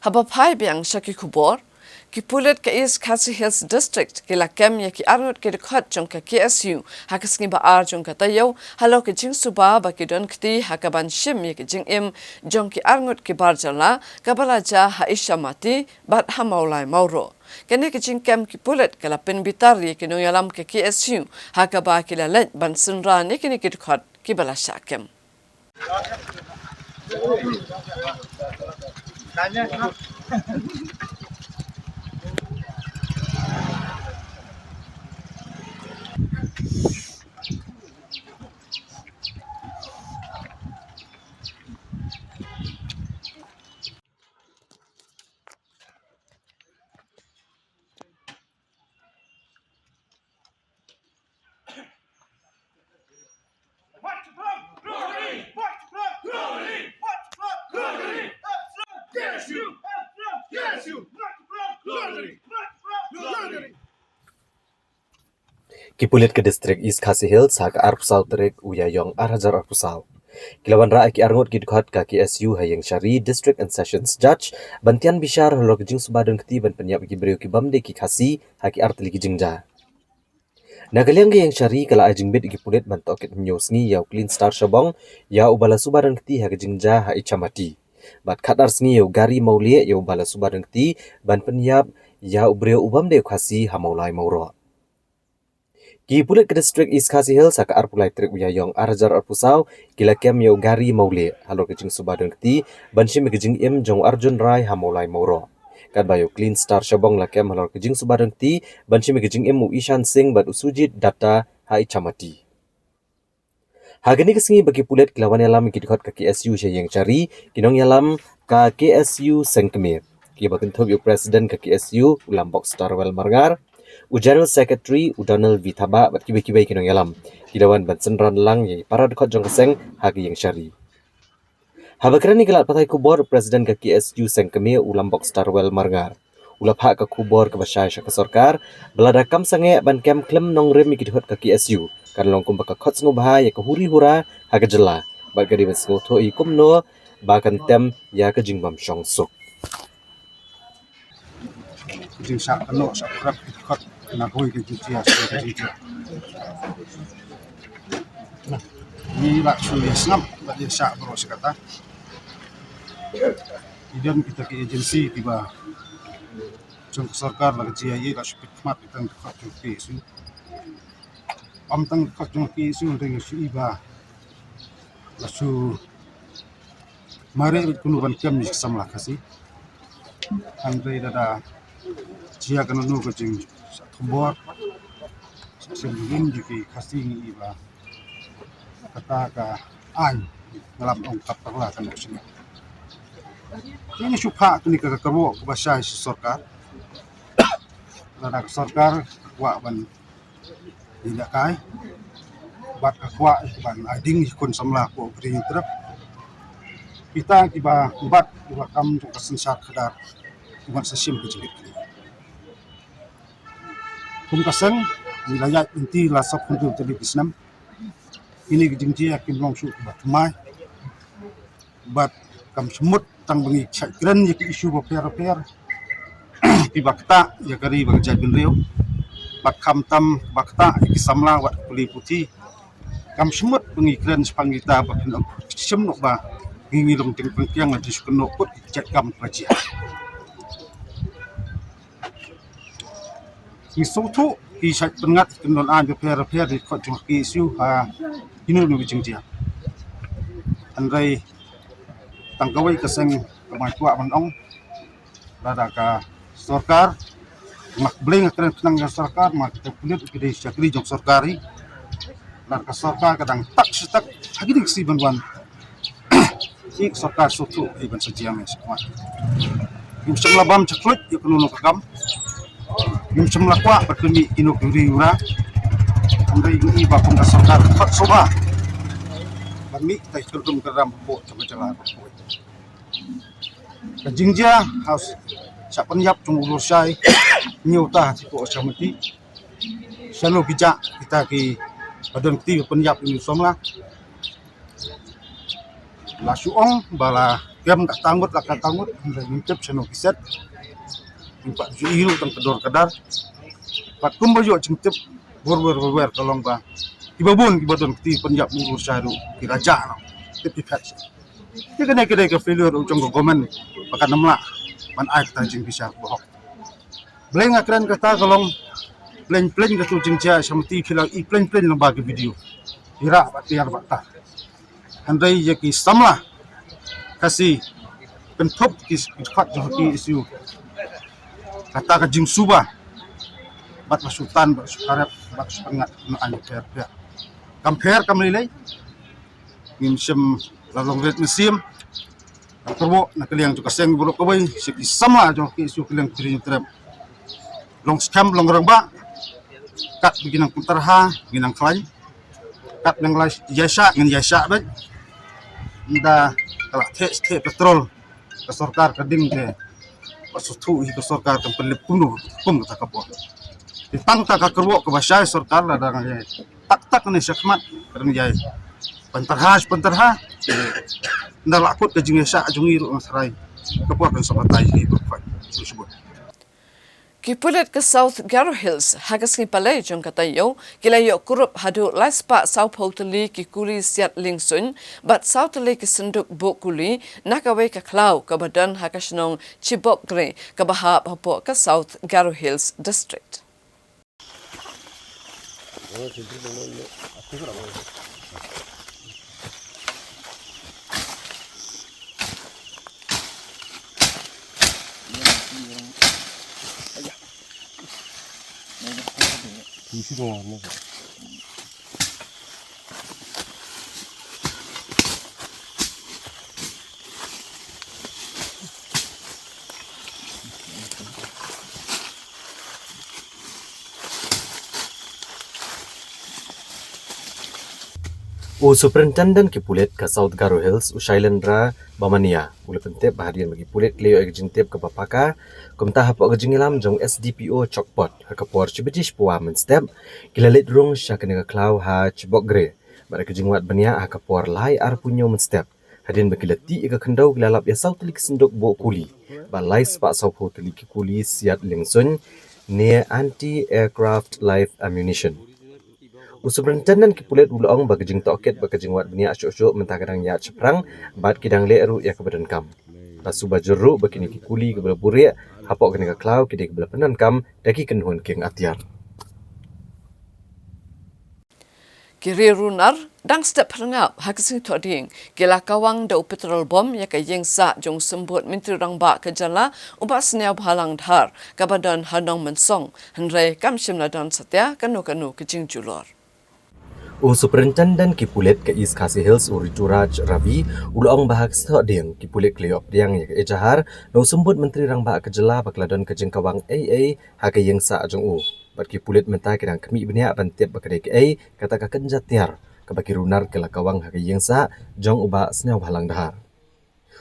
Speaker 1: Habapai biang Shaki Kubor, Kipulet ke East Khasi Hills District, kila kem ya ki arnot ke dekat jong ke KSU, hakas ngi ba ar jong ke tayo, halo ke jing suba ba ki don kti hakaban shim ya ki jing im, jong ki arnot ki bar jala, kabalaja ha isha mati, bat ha maulai mauro. Kene ke jing kem Kipulet ke la pen bitar ya ki noyalam ke KSU, hakaba ki la lej ban sunra ni ki dekat ki bala syakem.
Speaker 2: Kipulit ke distrik East Khasi Hills hak arpusau Tarik uyayong arhajar arpusau. Kilawan raak ki arngot ki dekat ka KSU hayang Syari District and Sessions Judge bantian bishar holo kejing subadon keti ban penyap ki beriu ki bamde ki khasi haki artli ki jingja. Nagaliang yang Syari kala ajing bit ki pulit ban tokit nyosngi yau clean star shabong ya ubala subadon keti haki jingja ha ichamati. Bat kadar sngi yau gari maulie yau ubala subadon keti ban penyap ya uberiu ubamde khasi ha maulai mauro. Ki pulit ke distrik East Khasi Hills haka arpulai Tarik uyayong arhajar arpusau kila kem yau gari maule halo kejing subadon keti banshim kejing im jong Arjun Rai hamolai mauro. Kad bayo clean star shabong la kem halo kejing subadon keti banshim kejing im Ishan Singh bat usujit data hai chamati. Hagani kesengi bagi pulit kilawan yalam ki dekat ka KSU yang cari kinong yalam ka KSU Sengkemir. Ki bakin thop yu presiden ka KSU ulam box Starwell Marngar. General Secretary Udonal Vitaba bat kibai-kibai kinong yalam. Kidawan ban senran lang yai para dekat jong keseng hagi yang syari. Habakrani kelat patai kubor Presiden ke KSU Sengkeme ulam bok Starwell Marngar. Ulap hak ke kubor ke basyai syaka sorkar, belada kam sange ban kem klem nong rem ikidhot ke KSU. Kan longkum baka khot sengu bahaya ke huri hura haga jela. Bat gadi ban sengu to ikum no bahkan tem ya ke jingbam syong suk.
Speaker 8: Jing sak kano sak krap kot na koi ke jitia ke jitia. Nah, ni lak suya snap bat dia sak bro sekata. Idan kita ke agensi tiba jong sarkar la GIA la sepit mat tang kot jong PSU. Am tang kot jong PSU tang su iba. La su mare kunu ban kem ni samla kasi. Andre dada Jia kena nu kecing kubor, sebelum jadi casting iba kata ka an dalam ongkap terlah kan maksudnya. Ini supaya kini kerwo ke bahasa sarkar, dan sarkar kuat ban tidak kai, buat kuat ban ading ikon samlah ku beri terap. Kita tiba buat tiba kam tu kesensat kedar, buat sesim kecil. Kumkasang wilayah inti lasap untuk tadi Islam ini gejingji akin langsung bat mai bat kam semut tang bengi chakran ya isu baper tiba kata ya kari bagja bin reo bat kam tam bakta ikisamla wat kuli putih kam semut bengi kran sepangita bakin semnok ba ngingi long ting pengkiang di sukenok put cak kam baji Isoto isat pengat kendon an repair di kot jong KSU ha inu nu jingtia andai tangkawai keseng kemai tua manong lada ka sarkar mak bleng keren tenang sarkar mak kita kulit gede syakri jong sarkari lada ka sarkar kadang tak setak hagi dik si banwan ik sarkar soto iban sajiame semua yung semlabam ceklut yung kuno kakam yung semla kwa berkemi ino kuri ura andai ini bakong kasarkar kot soba bami tai kerdum keram po coba jalan po kajingja haus sak penyap tunggu syai nyuta po samati sano bijak kita ki badan ti penyap ini somla la suong bala kem ka tangut la ka tangut ndai ngintip chano kiset impa ju iru tang kedor kadar pat kumba yo cingtip wer tolong ba ibabun ibadon ti panjab mur syaru ki raja no ti patch ti kene ke failure ujung government pakan namla man ai ta jing bisa bohok bleng akran kata kolong pleng ka tu jing cha samti philang I pleng lang bagi video ira tiar bata handai ye ki samla kasi pentop ki khat jo ki isu kata ka jing suba bat masutan bat sukarap bat pengat no an per compare kam lilai ngin sem lalong ret mesim kerbo na kaliang tu kaseng buruk kawai seki sama jo ki isu kaliang tri trap long scam long rangba kat bikinang putarha ginang klai kat nang lai yasa ngin yasa bet nda kala te petrol ke sarkar kading ke pasutu ke sarkar kan pelip kuno kum kata kapo ditang tak kerwo ke basai sarkar la dang ye tak ni sakmat kadang ye pentarha nda lakut ke jingesa jungi ru masrai kapo kan sabatai itu sebut
Speaker 1: Kipulit ke South Garo Hills, hagas ni palay jong katayo, kilayo kurup hadu laispa South Hoteli ki kuli siat lingsun, bat South Lake ki senduk buk kuli, nakaway ka klaw ka badan hakasnong Chibok Gre, ka bahap hapo ka South Garo Hills District.
Speaker 2: Superintendent Kipulit ke South Garo Hills Ushailendra Bamania ule pentep bahadian bagi pulit leo ejintep ke bapaka kumta hapok gejingilam jong SDPO chokpot hakapor chibijish puwa menstep kilalit rung syakene klau ha Chibok Gre bare kejingwat bania hakapor lai ar punyo menstep hadin bakilati ika kendau gilalap ya South Lik senduk bo kuli balai spa South Hotel ki kuli siat lingsun near anti-aircraft live ammunition. Superintendent Kipulit ulong bagajing toket bagajing wat benia asyuk-asyuk mentah kadang ya ceprang bat kidang le eru ya kebadan kam. Pasu bajuru bakini kikuli kebela burik hapok kena klau kidi kebela penan kam daki kenuhun king atiar.
Speaker 1: Kiri runar dang step perangap hagasing toding gila kawang da petrol bom ya ka yeng sa jong sembut menteri rangba ke jala uba seniau halang dhar kabadan hanong mensong henre kam shimla dan satya kanu ke jing julor.
Speaker 2: Superintendent Kipulit ke East Khasi Hills Urituraj Ravi ulong bahag stoding Kipulit kleop diang ya ke ejahar no sembut menteri rangba ke jala bakladon ke jengkawang AA haka yeng sa jong u. Bat Kipulit mentah kedang kemi benia bantip bakadai ke A kata ka kenjatiar ke baki runar ke lakawang haka yeng sa jong uba seniau halang dhar.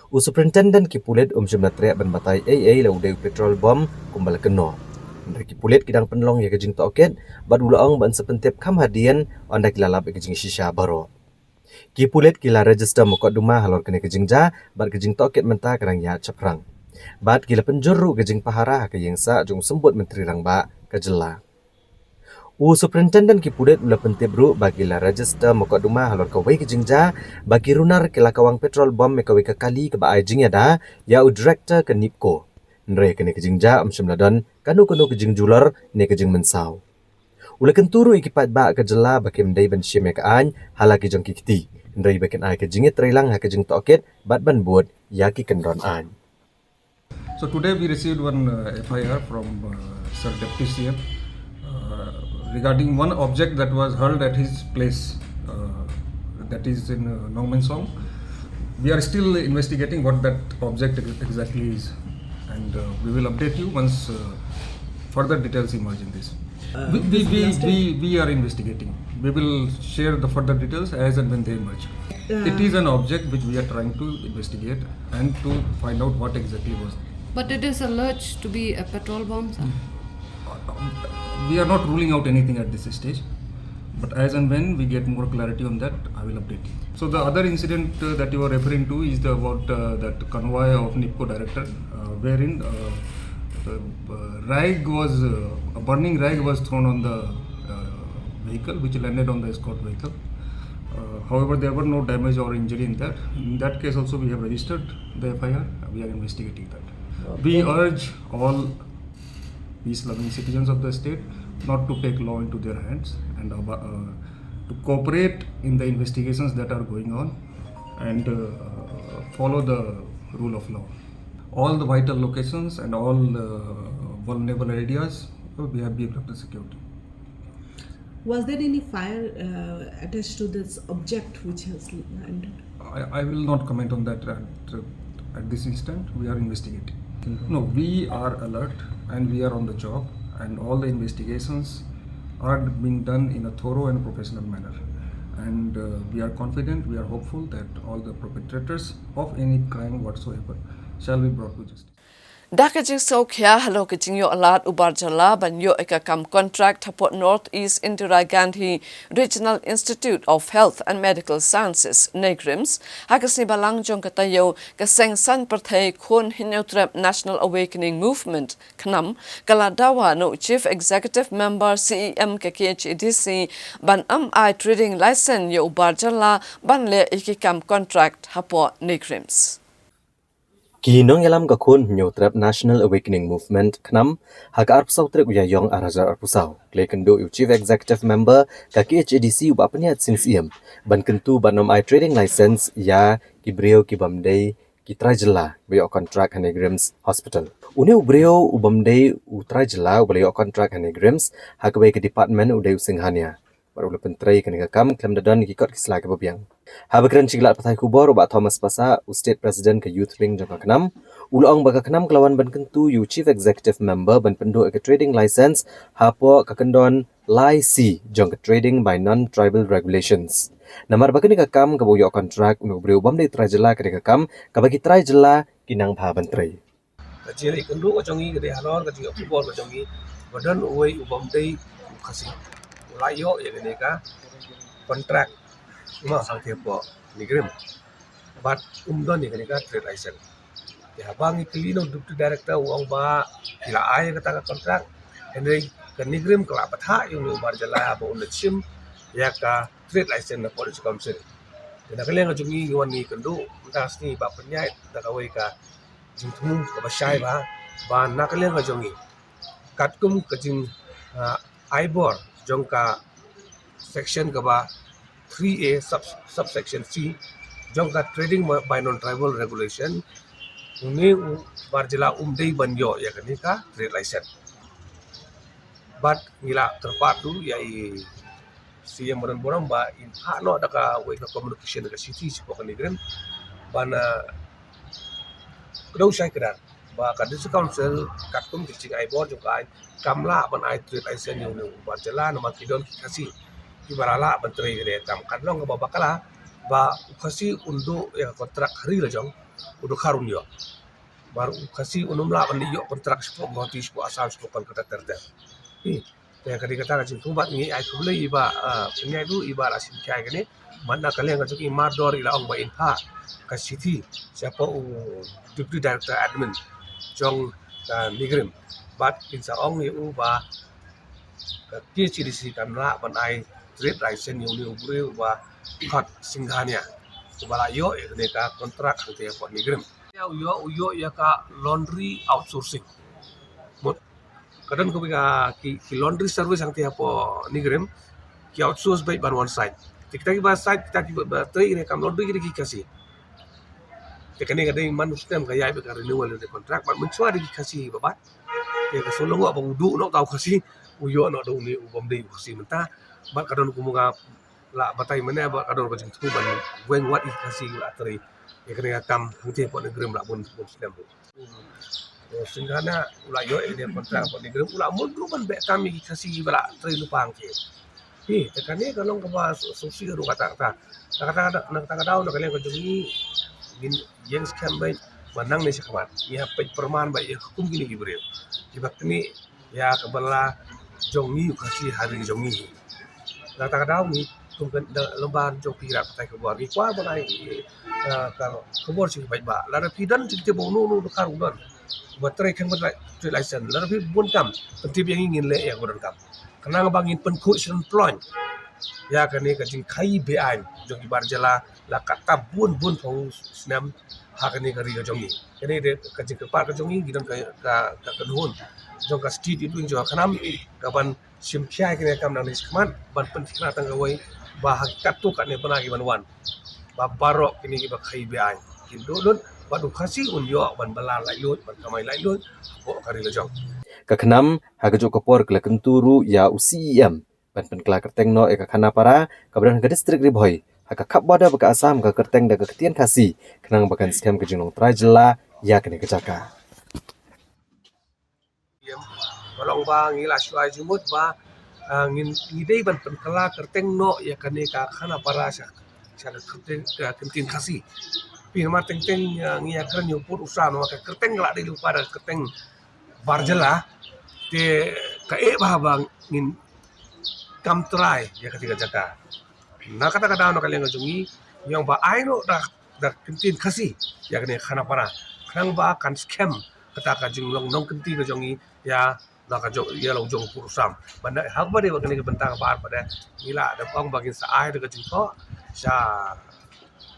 Speaker 2: Superintendent Kipulit jemlatrek ban batai AA la udai petrol bom kumbal keno. Dari Kipulit kidang penlong ya kejing toket bat ulong ban sepentip kam hadian anda kilalap kejing shisha baro. Kipulit kila register mukaduma halor kene kejing ja bat kejing toket mentah kadang ya ceprang. Bat kila penjuru kejing pahara ke yang sa jong sembut menteri rangba kejela. Superintendent Kipulit ula pentip ru bagi la register mukaduma halor kawai kejing ja bagi runar kila kawang petrol bom mekawai ke kali ke ba jing ya da ya director ke Nipco. Nre kene kejing ja syamladon kanu kejing jular ne kejing mensau. Ula kenturu ikipat ba kejela bakim dai ban syem ka an halaki jong kikti. Nre bakin ai kejing trailang ha kejing toket bat ban buat yaki kendon an.
Speaker 11: So today we received one FIR from Sir Deputy CM regarding one object that was hurled at his place that is in Nongmensong. We are still investigating what that object exactly is. And we will update you once further details emerge in this. We are investigating. We will share the further details as and when they emerge. It is an object which we are trying to investigate and to find out what exactly was.
Speaker 12: But it is alleged to be a petrol bomb, sir?
Speaker 11: We are not ruling out anything at this stage. But as and when we get more clarity on that, I will update you. So the other incident that you are referring to is about that convoy of NIPCO director, wherein the rag was a burning rag was thrown on the vehicle, which landed on the escort vehicle. However, there were no damage or injury in that. In that case, also we have registered the FIR. We are investigating that. We urge all peace-loving citizens of the state not to take law into their hands and to cooperate in the investigations that are going on and follow the rule of law. All the vital locations and all vulnerable areas, we have beefed up the security.
Speaker 13: Was there any fire attached to this object which has landed?
Speaker 11: I will not comment on that at this instant. We are investigating. No, we are alert and we are on the job, and all the investigations are being done in a thorough and professional manner. And we are confident, we are hopeful that all the perpetrators of any crime whatsoever shall be brought to justice.
Speaker 1: Dakajing Sokia, hello, Kajing yo alat Ubarjala, ban yo ekakam contract hapot Northeast Indira Gandhi Regional Institute of Health and Medical Sciences, NEGRIMS, Hagasni Balang Jong Katayo, Kaseng San Perthe Kun Hineutrep National Awakening Movement, Knam, Kaladawa no Chief Executive Member CEM KKHDC, ban I trading license yo Ubarjala, ban le ekakam contract hapot NEGRIMS.
Speaker 2: Kinong yalam kakun nyotrap National Awakening Movement knam haka arpsau trek uyayong araja arpusau klei kendo Chief Executive Member kaki HADC ubapniat sing siem ban kentu banom I trading license ya kibreo kibamdei kitrajela beyo contract Hanegrims Hospital. Uni ubreo ubamdei utrajela ubaleyo contract Hanegrims haka ke department udai usinghania. Baru pentrai kena kam klem dadan kikot kisla ke babiang. Habakran ciglat patai kubor ubat Thomas Pasa State President ke Youth Wing jangka kenam. Ulong baka kenam kelawan ban kentu you Chief Executive Member ban penduk ke trading license hapo kakendon Lai C jangka trading by non-tribal regulations. Namar baka ni kakam ke boyo kontrak unu beri ubam de trajela ke kakam kabagi trajela kinang pha bantrai.
Speaker 14: Kaciri kendu kacongi ke halor kaciri kubor kacongi badan uai ubam de kasih. Layo ya kene ka kontrak ma sangke po nigrim but umdon ya kene ka trade license ya bang iklino deputy director uang ba kila ay kata ka kontrak ende ka nigrim kala patha yung ubar jala ba unachim ya ka trade license na police council na kalen ka jungi wani kendu tas ni ba penyai da kawai ka jingtu ka basai ba na kalen ka jungi katkum ka jing ibor jongka section kaba 3A subsection C jongka trading by non-tribal regulation uni barjela umdei banyo ya kanika trade license but ngila terpadu ya si yang borang ba in hano daka we ka communication ka city sipo kanigren bana kdo sai kedar ba ka district council katkum kicing ibor jongka kamla ban ai trade license yung barjela nama kidon kasi ibarala bantri gede kam kadlong ba bakala ba kasi undo ya kontrak hari la jong udo karun yo baru kasi unumla ban yo kontrak spo goti spo asal spo kan kata terde ya kadi kata ka tumbat ni ai kubule iba punya itu iba rasin kai gene mana kalian ka joki mador ila ong ba inha ka city siapa deputy director admin jong nigrim but insa ong yu ba PHDC kamla ban ai trade license yung ni ubure ba kat singhania kubala yo ne ka kontrak hante ko nigrim yo ya ka laundry outsourcing mot kadang ko ki laundry service hante po nigrim ki outsource by ban one side kita ki ba side kita ki ba tei ne kam laundry ki kasi tekane kadang man system kaya ba renewal de contract ban mencuat di kasi babat ya kasulong apa udu no tau kasi uyo no do ni ubam dei kasi menta ba kadon kumuga la batai mana ba kadon ko jing ban wen wat kasi la teri ya kena kam henti po negeri la bon system singgana ula yo dia kontrak po negeri ula mon ban be kami kasi bala teri lupang ke tekane kalong ka ba susi ro kata daw na kalian ko jing min yang scam bay manang ni sakamat ya perman bay hukum gini gibril ibak ni ya kabala jongi kasi hari jongi kata daw ni tungkan lemban jong pirak tai ke bor gi kwa banai kalau ke bor sing bai ba la pidan ti bo nu karu don batrai kan batrai license la bon kam tip yang ingin le yang bon kam kenang bangin penku sen plon ya kan ni ka jing kai be an jong ibar jala la kata bun pau snam ha kan ni ka ri jong ni ini de ka jing par ka jong ni gidan ka nuhun jong ka street itu jong kanam kaban sim khia ke kam nang ni kman ban pen tikna tang gawai ba hakikat tu kat ne bana gi banwan ba barok kini ba khai be an kin do don ba du khasi un yo ban bala lai lut ban kamai lai lut ko kari la jong
Speaker 2: Kekenam, hagajo kapor kela kenturu ya UCEM. Pen kela kerteng no eka khana para kabran ke distrik Ribhoi. Haka kap bada baka asam ka kerteng da ketian kasi. Kenang bakan scam ke jinong trajela ya kene kejaka.
Speaker 14: Tolong ba ngila syuai jumut ba ngidei ban penkala kerteng no ya kane ka khana para sya kerteng kentin kasi pi ma teng ngia kren yo pur usa no ka kerteng la de lupa da kerteng barjela te ka ba bang ngin kam try ya ketika jaka na kata no kalian ngajungi yang ba ai no da kentin kasi ya kane khana para khang ba kan scam kata ka jing long nong kentin ngajongi ya nak jong ya long jong purusam banda hak ba de kene ke bentang bar pada ila ada pang bagin sa ai de jing ko sa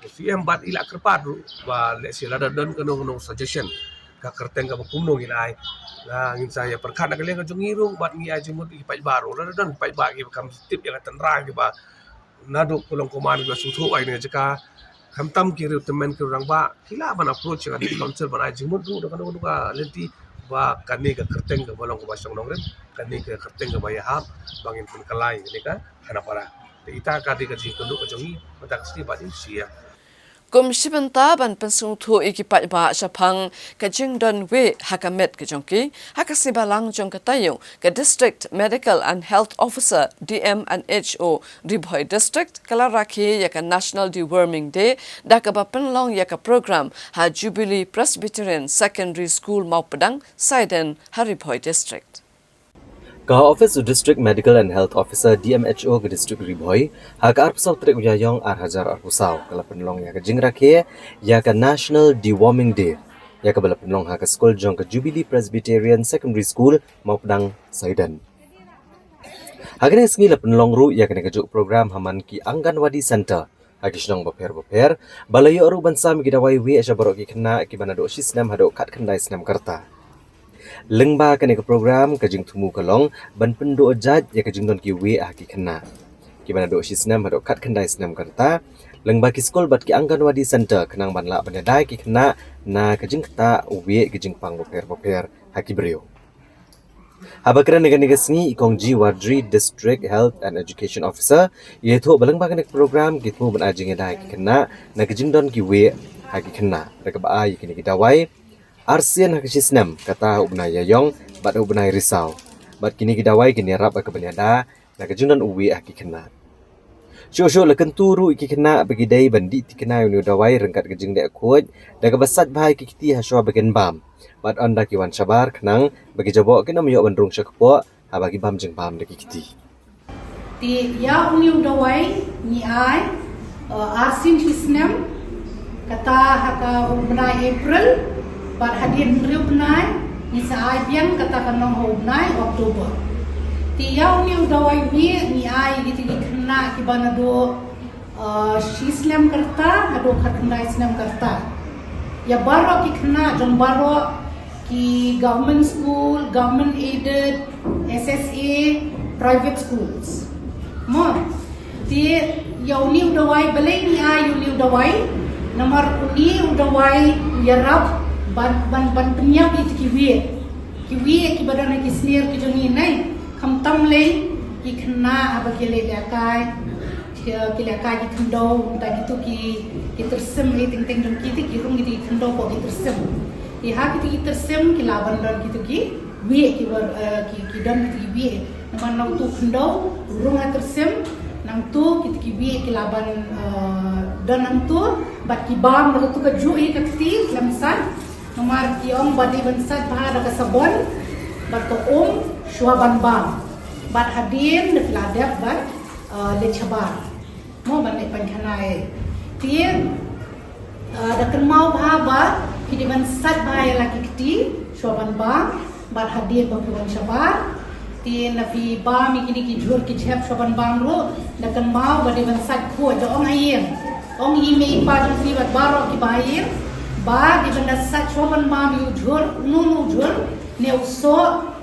Speaker 14: CM bat ila kerpat ba le sila da don kono suggestion ka kerteng ka kumno ngin ai la ngin saya perkat nak kalian jong irung bat ngi ai jumut ipai baru da don ipai ba ki kam tip yang tenra ki ba nadu kolong koman ba sutu ai ne jaka kam tam ki temen ki orang ba kila ban approach ka di council ban ai jumut du da kono ka lenti ba kani ka kerteng ka bolong ko basong nongren kani ka kerteng ka bayahap bangin pun kalai ni ka kana para ita ka di ka ji kondo ka jongi mata ka sti ba di sia
Speaker 1: Kumshibenta ban pensung thu ikipat ba sapang ka jingdon we hakamet ka jongki hakasibalang jong katayo ka district medical and health officer DMNHO Ribhoi district kalaraki ya ka national deworming day da ka ba penlong ya ka program ha Jubilee Presbyterian Secondary School Maupadang Saiden Haribhoi district.
Speaker 2: Ka Office of District Medical and Health Officer DMHO ke District Ribhoi, haka arpusau trik uyayong arhajar arpusau, kala penlong ya ke jingrake, ya ke National Deworming Day, ya ke bala penlong haka school jong ke Jubilee Presbyterian Secondary School Maupadang Saiden. Haka ni sengi la penlong ru ya ke ngejuk program haman ki Anganwadi Center, haki senong baper, balayo aru bansa migidawai we asya barok ki kena ki banado sisnam hado kat kendai senam karta. Lengba kene ke program kajing tumu kalong ban pendo ajat ya kajing don ki we ki kena ki bana do sisnam hado kat kendai senam karta lengba ki skol bat ki Anganwadi Center kenang ban la banadai ki kena na kajing kata we kajing pang boper haki brio habakran nega sengi ikong ji Wadri District Health and Education Officer yaitu balengba kene program gitu ban ajing dai ki kena na kajing don ki we haki kena reka ba ai kini dawai Arsian hakisisnem kata ubnai yayong bat ubnai risau bat kini gidawai kini rap ke banyada na kejunan uwi aki kena syo la kenturu iki kena bagi dai bandi ti kena yu dawai rengkat kejing dek kuat da ke basat bahai ki kiti haswa bagen bam bat anda ki wan sabar kenang bagi jabok kena miyok bandrung syakpo ha bagi bam jeng bam de kiti
Speaker 15: ti ya uni dawai ni ai arsin hisnem kata haka ubnai April But hadian riup nai, nisa ai biang katakan nong hub nai Oktober. Tiyaw ni udawai ni ai gitu kena kibana do sislam karta, hado kena islam karta. Ya baro ki kena jom baro ki government school, government aided, SSA, private schools. Mo, ti yaw ni udawai balay ni ai uni udawai, nomor uni udawai yarap ban penyak itu kiwi ki badan ki snare ki jongi nai kham tam le ki khna aba ki le dakai ki khndo ta gitu ki tersem le ting ting jong ki rung ki khndo ko ki tersem ki ha ki tersem ki laban don gitu ki wi ki don ki wi man nang tu khndo rung ha tersem nang tu ki wi ki laban don nang tu bat ki bam tu ka ju ka ti lamsan Nomor tiong badi bansat bahada ka sabon bato shua ban bam bat hadin de filadep bat le chabar mo ban le pan khanai tie da kan mau bha ba ki di ban sat ba ya la ki ti shoban ba bar hadir ba puan shabar tie na fi ba mi ki ki jhur ki chhep shoban bang ro da kan mau ba di ban sat kho jo ong ayen ong yi me pa ju fi ba ro ki ba yen ba di ban sat shoban ba mi jhur nu jhur ne uso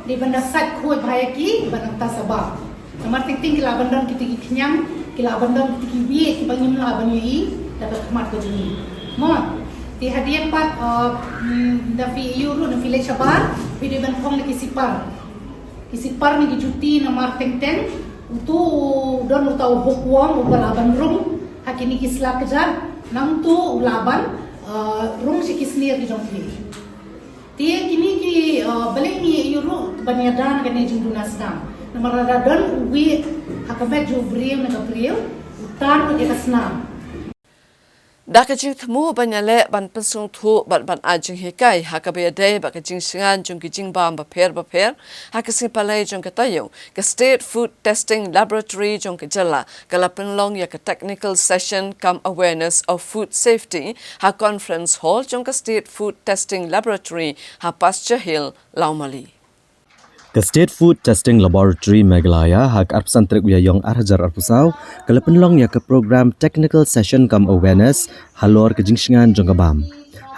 Speaker 15: di ban sat kho ba ya ki ban ta sabab Namar ting kila bandang kita kenyang, kila bandang kita wi, kita bangim la banyi, dapat kemat ke juni. Mon, di hadiah pat nafi euro nafi le shabar, video ban kong lagi kisipar ni kijuti namar teng utu don utau hokwang ubalaban rum, hakini kisla kejar, nang tu ulaban rum si kisnir di jongki. Dia kini ki balik ni euro banyadan kene jumdunas nam. Namaradan uwi hakamet jo bril na bril utan ko dia senam.
Speaker 1: Dakajing temu banyale ban pensung thu ban ajing hikai hakabe day bakajing singan jung kijing bam baper hakasing palai jung katayo ka State Food Testing Laboratory jung kajala kalapin long ya ka technical session come awareness of food safety ha conference hall jung ka State Food Testing Laboratory ha Pasture Hill Laumali.
Speaker 2: Ke State Food Testing Laboratory Meghalaya hak arpsan Tarik Uyayong Arhajar Arpusau kalapenlong ya ke program Technical Session Come Awareness halor ke jingsingan jonggabam.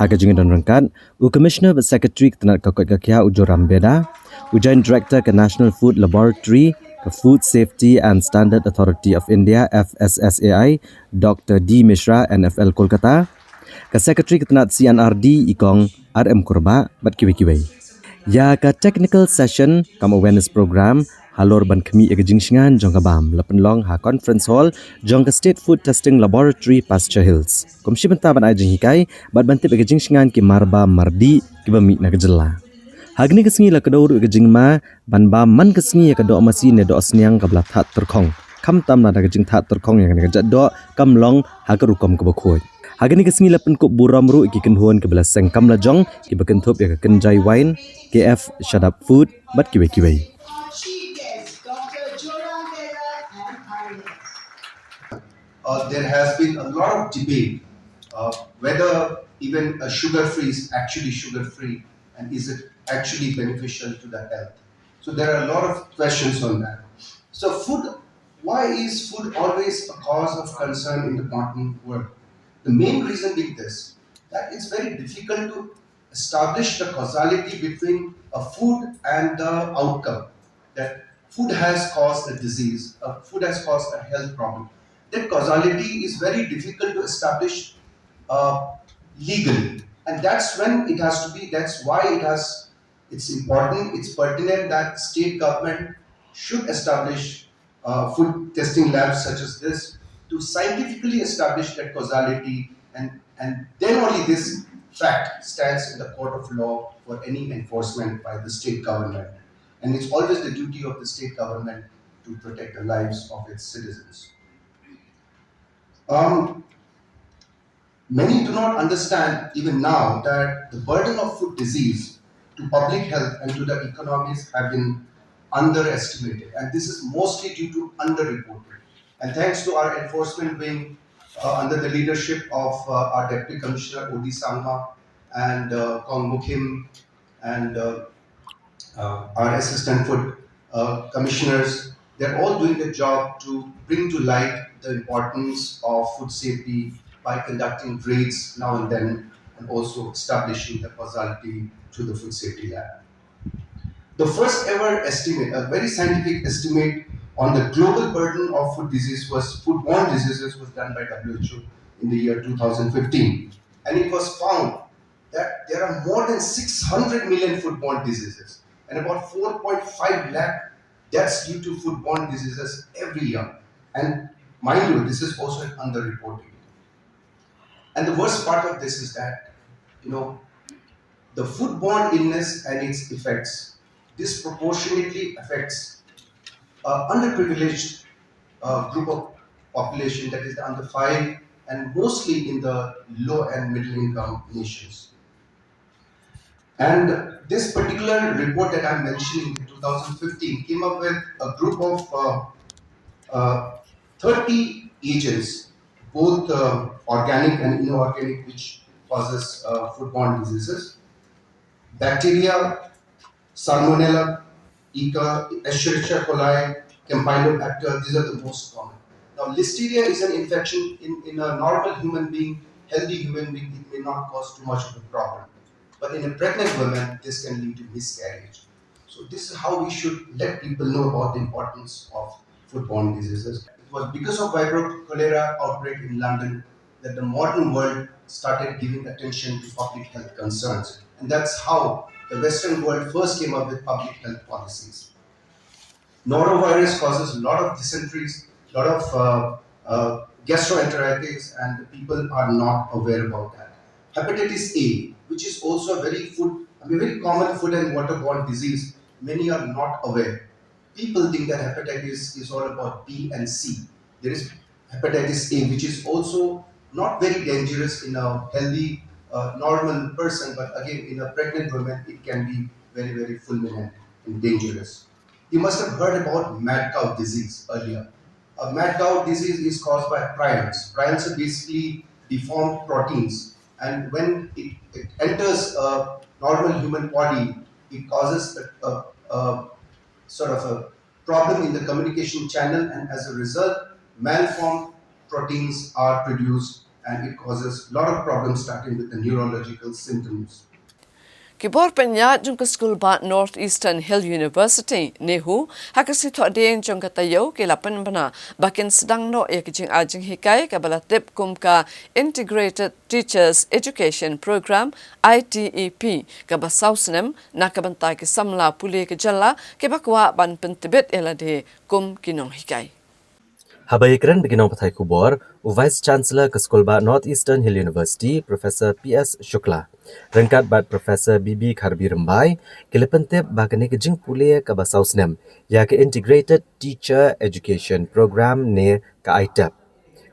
Speaker 2: Hak jingin dan rengkat u Commissioner be Secretary ketenat kakot kakia ujoram beda ujain Director ke National Food Laboratory ke Food Safety and Standard Authority of India FSSAI Dr. D Mishra NFL Kolkata ke Secretary ketenat CNRD ikong RM Kurba bat kiwi-kiwi. Ya ka technical session kam awareness program halor ban kemi ega jingsingan jong kabam lapenlong ha conference hall jong ka State Food Testing Laboratory Pasture Hills. Komsi benta ban ajing hikai bat bantip ega jingsingan ki marba mardi ki bami na kejela. Hagni kesengi la kedor ega jingma ban ba man kesengi ya kedo masi ne do asniang kabla that terkong. Kam tam na da jing that terkong yang ne kejat do kam long ha ka rukom ka bakhoi. Hagani kesengi lapen kop buram ru ki kenhuan ke belas sengkam la jong ki bekentop ya ke kenjai wine KF Shut Up Food bat kiwe-kiwe.
Speaker 16: There has been a lot of debate whether even a sugar-free is actually sugar-free and is it actually beneficial to the health. So there are a lot of questions on that. So why is food always a cause of concern in the modern world? The main reason being this, that it's very difficult to establish the causality between a food and the outcome. That food has caused a disease, food has caused a health problem. That causality is very difficult to establish legally. And that's when it has to be, that's why it's important, it's pertinent that state government should establish food testing labs such as this to scientifically establish that causality, and then only this fact stands in the court of law for any enforcement by the state government. And it's always the duty of the state government to protect the lives of its citizens. Many do not understand even now that the burden of food disease to public health and to the economies have been underestimated, and this is mostly due to underreporting. And thanks to our enforcement wing under the leadership of our Deputy Commissioner Odi Sangma and Kong Mukim and our Assistant Food Commissioners, they're all doing the job to bring to light the importance of food safety by conducting raids now and then and also establishing the causality through the food safety lab. The first ever estimate, a very scientific estimate on the global burden of foodborne diseases was done by WHO in the year 2015. And it was found that there are more than 600 million foodborne diseases and about 4.5 lakh deaths due to foodborne diseases every year. And mind you, this is also an underreporting. And the worst part of this is that, the foodborne illness and its effects disproportionately affects underprivileged group of population, that is the under 5, and mostly in the low and middle income nations. And this particular report that I'm mentioning in 2015 came up with a group of 30 agents, both organic and inorganic, which causes foodborne diseases. Bacteria, Salmonella, Escherichia coli, Campylobacter, these are the most common. Now, Listeria is an infection in a normal human being, healthy human being, it may not cause too much of a problem. But in a pregnant woman, this can lead to miscarriage. So, this is how we should let people know about the importance of foodborne diseases. It was because of Vibrio cholera outbreak in London that the modern world started giving attention to public health concerns. And that's how the Western world first came up with public health policies. Norovirus causes a lot of dysenteries, a lot of gastroenteritis, and the people are not aware about that. Hepatitis A, which is also a very common food and waterborne disease, many are not aware. People think that hepatitis is all about B and C. There is hepatitis A, which is also not very dangerous in a healthy, normal person, but again, in a pregnant woman, it can be very, very fulminant and dangerous. You must have heard about mad cow disease earlier. A mad cow disease is caused by prions. Prions are basically deformed proteins, and when it enters a normal human body, it causes a sort of a problem in the communication channel, and as a result, malformed proteins are produced, and it causes a lot of problems starting with the neurological symptoms.
Speaker 1: Kibor penya jung ke school ba Northeastern Hill University nehu hakasi tho deng jung katayo ke lapan bana bakin sedang no ya kijing ajing hikai ka balatip kum ka Integrated Teachers Education Program ITEP ka basausnem na ka bantai ke samla puli ke jalla ke bakwa ban pentibet elade kum kinong hikai.
Speaker 2: Habayikran beginong pathai kubor, Vice Chancellor ke Sekolah Ba Northeastern Hill University, Professor P.S. Shukla. Rengkat bat Professor B.B. Kharbi Rembai, kelepentep bakane kejing pulia ke basausnem, ya ke Integrated Teacher Education Program ne ke ITEP.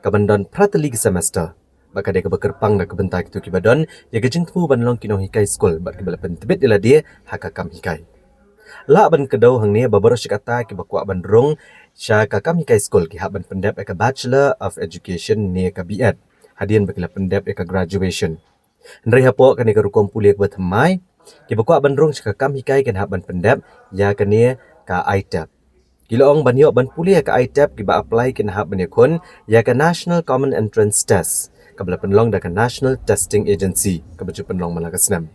Speaker 2: Kabandon prateli ke semester. Bakade ke bekerpang na kebentai ke tu kibadon, ya kejing tu banlong kinong hikai skol, bat ke belepentebet ila dia hakakam hikai. La ban kedau hang ni babaro shikata ki bakwa ban rong sha kakam hikai skol ki haban pendep eka Bachelor of Education ni eka B.Ed. Hadian bakila pendep eka graduation. Ndrai hapo kani ka rukom puliak bertemai ki bakwa ban rong sha kakam hikai kan haban pendep ya kani ka ITEP. Kilong ban yo ban puliak ka ITEP ki ba apply kin hab ban yakon ya ka National Common Entrance Test. Kabla penlong da ka National Testing Agency kabaju penlong malakasnam.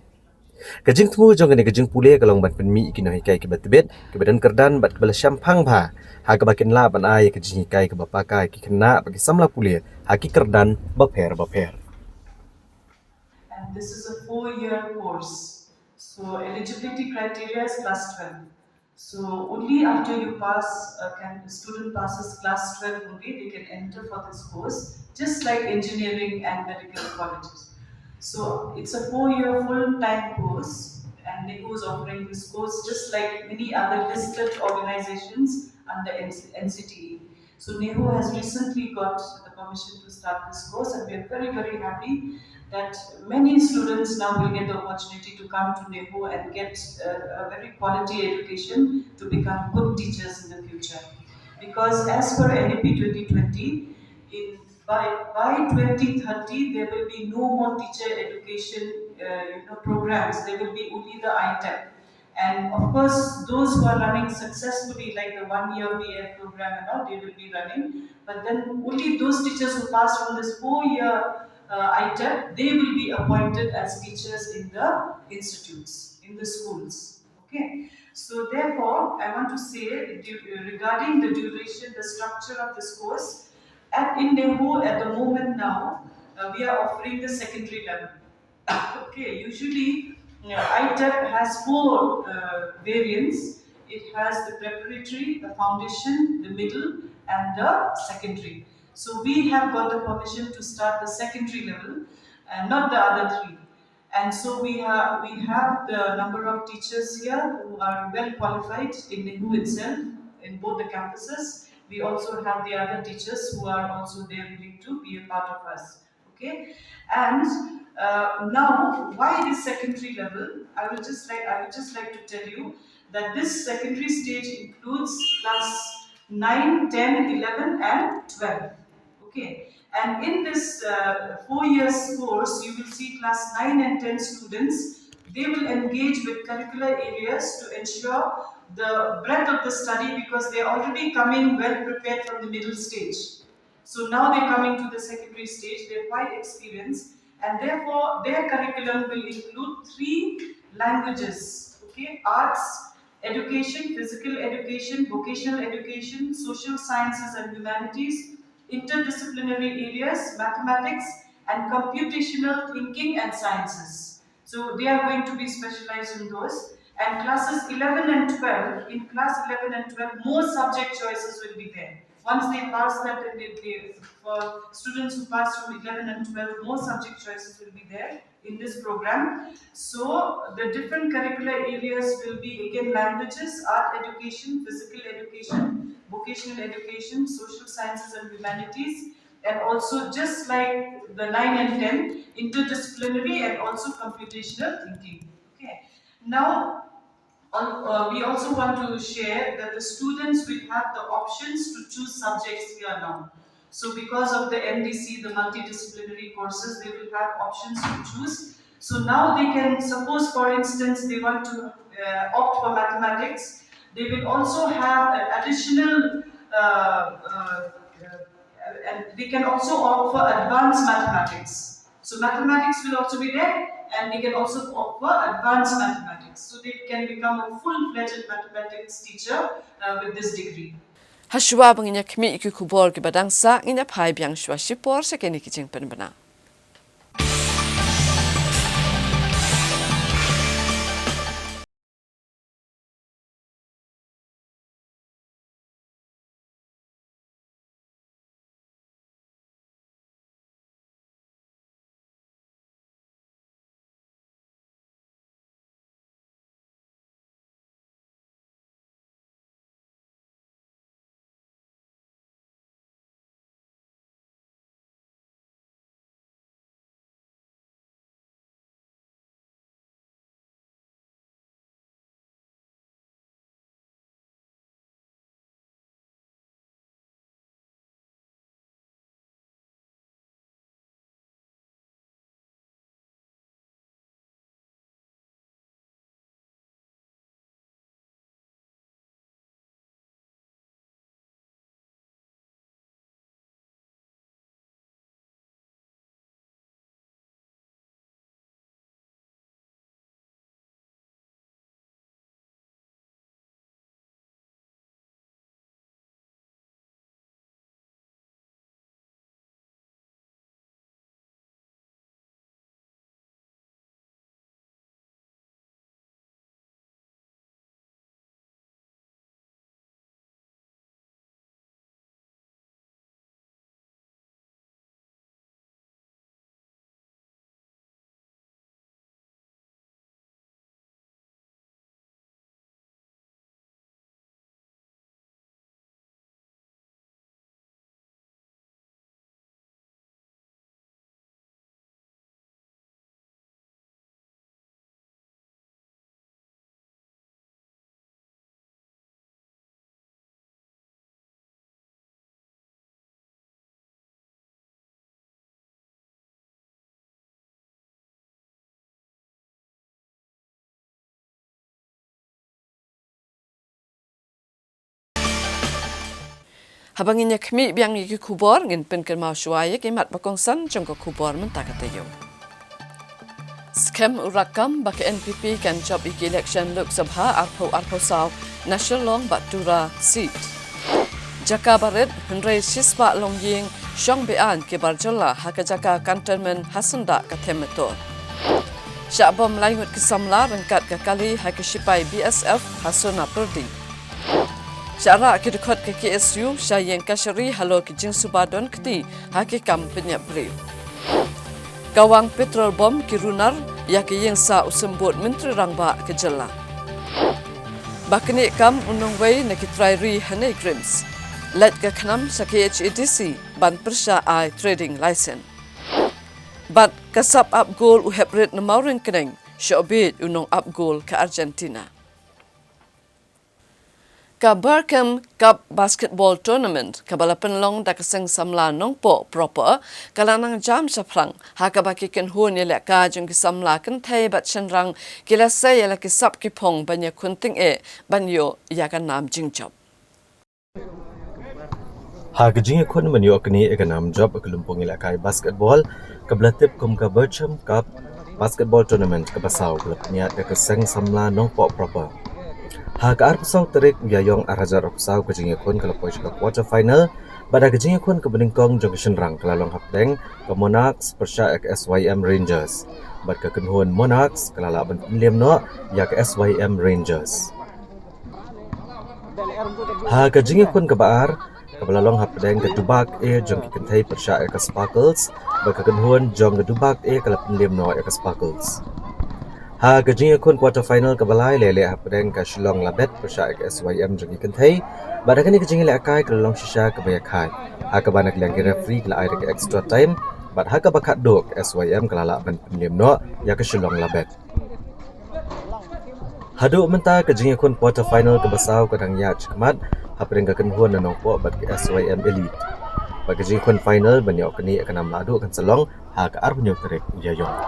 Speaker 2: Kajing temu jong kani kajing pule kalong ban penmi ikino hikai ke batbet ke badan kerdan bat kebala syampang bha ha ke bakin la ban ai kajing hikai ke bapakai ki kena bagi samla pule ha ki kerdan baper.
Speaker 17: And this is a 4-year course. So eligibility criteria is class 12. So only after you pass, the student passes class 12 only, they can enter for this course, just like engineering and medical colleges. So it's a 4-year full-time course, and NECO is offering this course just like many other listed organizations under NCTE. So NEHU has recently got the permission to start this course, and we are very, very happy that many students now will get the opportunity to come to NEHU and get a very quality education to become good teachers in the future. Because as per NAP 2020, by 2030, there will be no more teacher education programs. There will be only the ITEP. And of course, those who are running successfully, like the 1-year BA program and all, they will be running. But then only those teachers who passed from this 4-year ITEP, they will be appointed as teachers in the institutes, in the schools. Okay. So therefore, I want to say regarding the duration, the structure of this course, in NEHU at the moment now, we are offering the secondary level. Okay, usually ITEP has 4 variants. It has the preparatory, the foundation, the middle, and the secondary. So we have got the permission to start the secondary level and not the other 3. And so we have the number of teachers here who are well qualified in NEHU itself, in both the campuses. We also have the other teachers who are also there willing to be a part of us. Okay, and now why this secondary level? I would just like to tell you that this secondary stage includes class 9, 10, 11, and 12. Okay, and in this 4 years course, you will see class 9 and 10 students. They will engage with curricular areas to ensure the breadth of the study because they are already coming well prepared from the middle stage. So now they're coming to the secondary stage, they're quite experienced, and therefore their curriculum will include 3 languages, okay, arts, education, physical education, vocational education, social sciences and humanities, interdisciplinary areas, mathematics, and computational thinking and sciences. So they are going to be specialized in those. And classes 11 and 12, in class 11 and 12, more subject choices will be there. Once they pass that, for students who pass from 11 and 12, more subject choices will be there in this program. So the different curricular areas will be again languages, art education, physical education, vocational education, social sciences and humanities, and also just like the 9 and 10, interdisciplinary and also computational thinking. Okay. Now, we also want to share that the students will have the options to choose subjects here now. So because of the MDC, the multidisciplinary courses, they will have options to choose. So now they can, suppose for instance, they want to opt for mathematics, they will also have an additional and they can also opt for advanced mathematics. So mathematics will also be there, and they can also opt for advanced mathematics. So they can become a full-fledged mathematics teacher with this degree.
Speaker 1: Hashwa banginya kmi ki kubor ki badang sa inya phai byang shwa shipor sa keni ki jing pen bana. Habanginya kmi byang ki kubor ngin pen ken mau shwa ye ki mat bakong san jong ko kubor men takatayo. Scam urakam bak NPP kan job iki election Lok Sabha arpo saw national long batura seat. Jaka Barat Henry Sispa Longying Shong Bean ke Barjola haka jaka cantonment Hasanda katemeto. Syabom laingut kesamla rengkat ke kali haka sipai BSF Hasuna Perdi. Syara ke dekat ke KSU Syayeng Kashari halo ke Jing Subadon keti haki kam penyap brief. Kawang petrol bom kirunar ya ke yang sa usembut menteri rangba ke jela. Bakni kam unung wei na kitrai ri hanai grims. Let ke khnam sa KHADC ban persya ai trading license. Bat kasap up goal u hebrit na mauring keneng syobit unong up goal ke Argentina. Ka Barkham Cup Basketball Tournament kabalapan long da kaseng samla nong po proper kalanang jam saprang haka baki ken hun yele ka jung ki samla kan thai bat chenrang kila say yele ki sap ki phong banya kunting banyo ya kan nam jingjob.
Speaker 2: Hagajing kun menyok ni eganam job kelumpung ilakai basketball kebelatip kum ka Barkham Cup Basketball Tournament ke pasau kelepnya de keseng samla nong po proper. Hak arpsau Tarik yayong arajar arpsau kejing kun kelepoi ke quarter final pada kejing kun ke beningkong junction rang kelalong hapdeng ke Monarchs persya ke SYM Rangers. Bad ke kenhun Monarchs kelala ben penliam no ya ke SYM Rangers. Hak kejing kun ke baar kebelalong hapdeng ke Dubak jong ki kentai persya ke Sparkles bad ke kenhun jong ke Dubak kelap penliam no ke Sparkles. Ha kejing kun quarter final ke balai lele hapdeng ke Shillong Labet persya ke SYM jong ki kentai bad ke ni kejing le akai kelalong shisha ke bayakai. Ha ke banak yang referee ke air ke extra time bad ha ke bakat dok SYM kelala ben penliam no ya ke Shillong Labet. Haduk menta kejing kun quarter final ke basau kadang ya cekmat hapdeng ke kenhuan nanong po bad ke SYM Elite. Bad kejing kun final banyok kini akan amladu kan selong ha ke ar banyok Tarik yayong.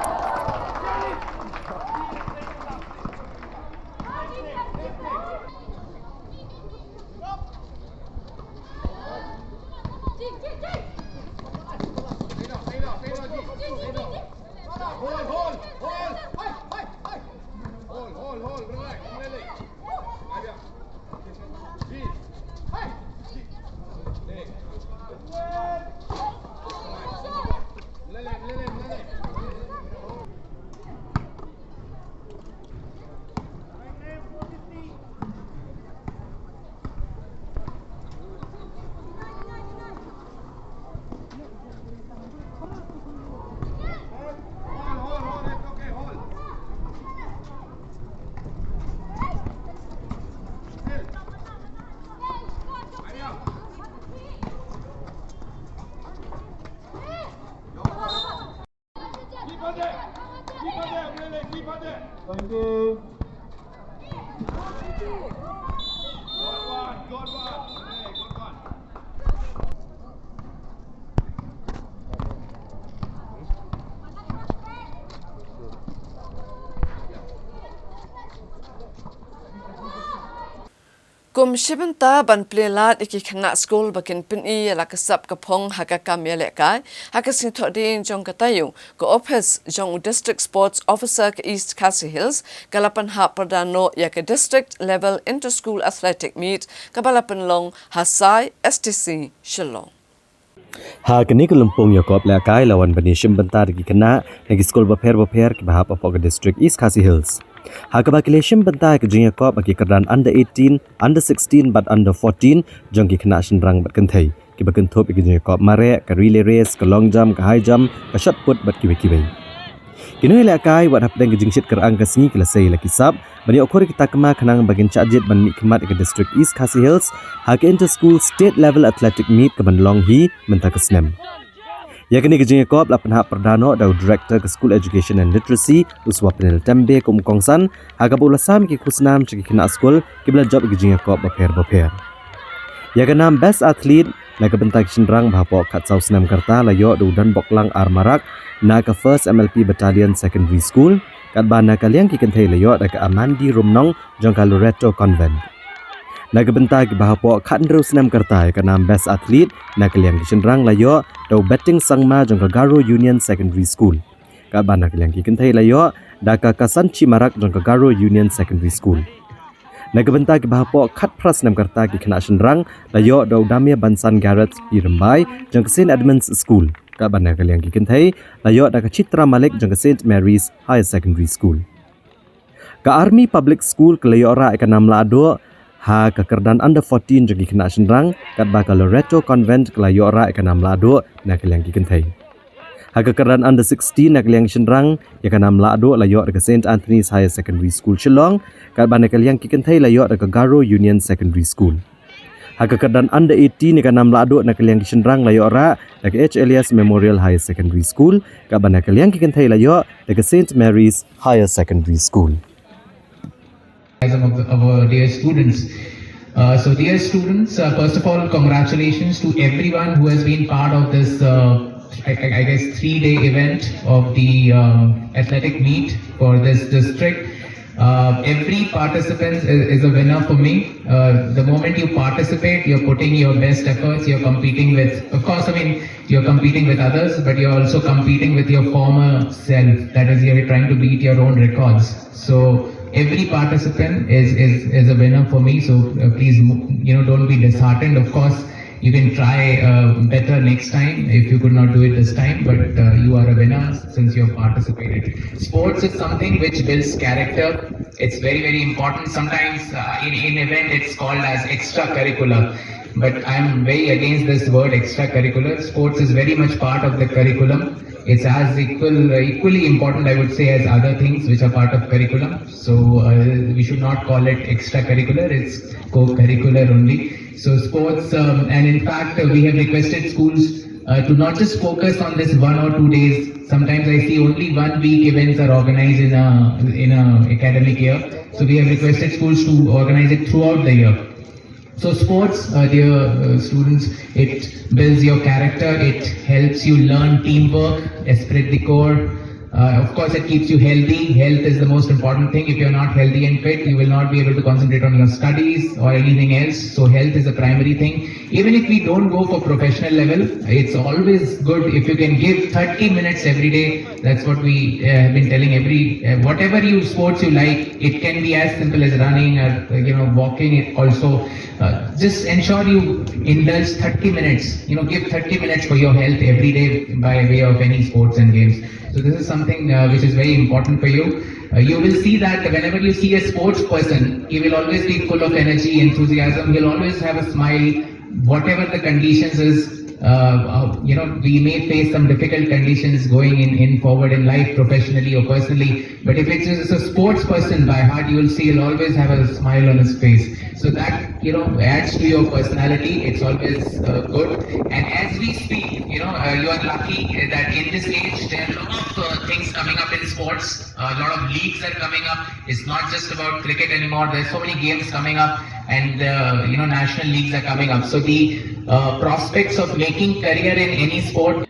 Speaker 18: Thank you.
Speaker 1: Kum shibanta ban plelat iki khana school bakin pin la kasap kapong haka kamele kai haka sin thodin jong katayu ko office jong district sports officer ke East Khasi Hills kalapan ha pradano ya ke district level inter school athletic meet kabalapan long hasai STC Shillong.
Speaker 2: Ha kini kelumpung Yakob lekai lawan bani shimbanta di kena nagi school baper ke bahap apok district East Khasi Hills. Ha kebakile shimbanta ke jing Yakob bagi kerdan under 18, under 16 but under 14 jong ki kena shenrang bat kentai. Ki bakentop ke jing Yakob mare ke relay race ke long jump ke high jump ke shot put bat kiwe. Kini lekai wat hapdeng ke jing shit kerang ke singi kelasai laki sab bani okori kita kema kenang bagian cakjit ban mikmat ke district East Khasi Hills ha ke inter school state level athletic meet ke ban long hi menta ke snem. Ya kini kejing Yakob lapan hak perdana dau director ke school education and literacy uswa penel tembe ke umkongsan ha ke bulasam ke kusnam ciki kena school ke bela job kejing Yakob baper. Ya ke nam best athlete na ke bentak shenrang bahapok kat sau senam kerta layo dan boklang armarak na ke first MLP battalion secondary school kat bana kaliang ki kentai layo da ke Amandi Rumnong jong ka Loreto convent. Na ke bentak bahapok kat ndru senam kerta ke nam best athlete na kaliang ki shenrang layo dau betting sangma jong ka Garo Union secondary school. Kat bana kaliang ki kentai layo da ke Kasan Cimarak jong ka Garo Union secondary school. Na ke bentak bahapok kat pras senam kerta ki kena shenrang layo dau Damia Bansan Garrett pi Rembai jong ka St Edmunds school. Kat bana kaliang ki kentai layo da ke Citra Malik jong ka St Mary's Higher Secondary School. Ka Army Public School ke layo ora ikan namla ado ha ke kerdan under 14 jong ki kena shenrang kat ba ka Loreto convent ke layo ora ikan namla ado na kaliang ki kentai. Ha ke kerdan under 16 na kaliang shenrang ya ka namla ado layo da ke St Anthony's Higher Secondary School Shillong kat bana kaliang ki kentai layo da ke Garo Union Secondary School. Ha ke kerdan under 18 ikan namla ado na kaliang ki shenrang layo ora da ke H. Elias Memorial Higher Secondary School kat bana kaliang ki kentai layo da ke St Mary's Higher Secondary School.
Speaker 19: Of our dear students,
Speaker 18: So, dear students, first of all, congratulations to everyone who has been part of this, I guess, 3-day event of the athletic meet for this district. Every participant is a winner for me. The moment you participate, you're putting your best efforts. You're competing with, of course, I mean, you're competing with others, but you're also competing with your former self. That is, you're trying to beat your own records. So every participant is a winner for me. So please, don't be disheartened. Of course, you can try better next time if you could not do it this time, but you are a winner since you have participated. Sports is something which builds character. It's very, very important. Sometimes in event it's called as extracurricular, but I'm very against this word extracurricular. Sports is very much part of the curriculum. It's as equally important, I would say, as other things which are part of curriculum. So we should not call it extracurricular. It's co-curricular only. So sports, and in fact, we have requested schools to not just focus on this 1 or 2 days. Sometimes I see only 1 week events are organized in a academic year. So we have requested schools to organize it throughout the year. So sports, dear students, it builds your character, it helps you learn teamwork, esprit de corps. Of course, it keeps you healthy. Health is the most important thing. If you're not healthy and fit, you will not be able to concentrate on your studies or anything else. So health is a primary thing. Even if we don't go for professional level, it's always good if you can give 30 minutes every day. That's what we have been telling whatever sports you like, it can be as simple as running or walking. It also just ensure you indulge 30 minutes. Give 30 minutes for your health every day by way of any sports and games. So this is something which is very important for you. You will see that whenever you see a sports person, he will always be full of energy, enthusiasm. He'll always have a smile, whatever the conditions is. We may face some difficult conditions going in forward in life, professionally or personally. But if it's a sports person by heart, you will see he'll always have a smile on his face. So that adds to your personality. It's always good. And as we speak, you are lucky that in this age there are a lot of things coming up in sports. A lot of leagues are coming up. It's not just about cricket anymore. There's so many games coming up, and national leagues are coming up. So the prospects of making career in any sport.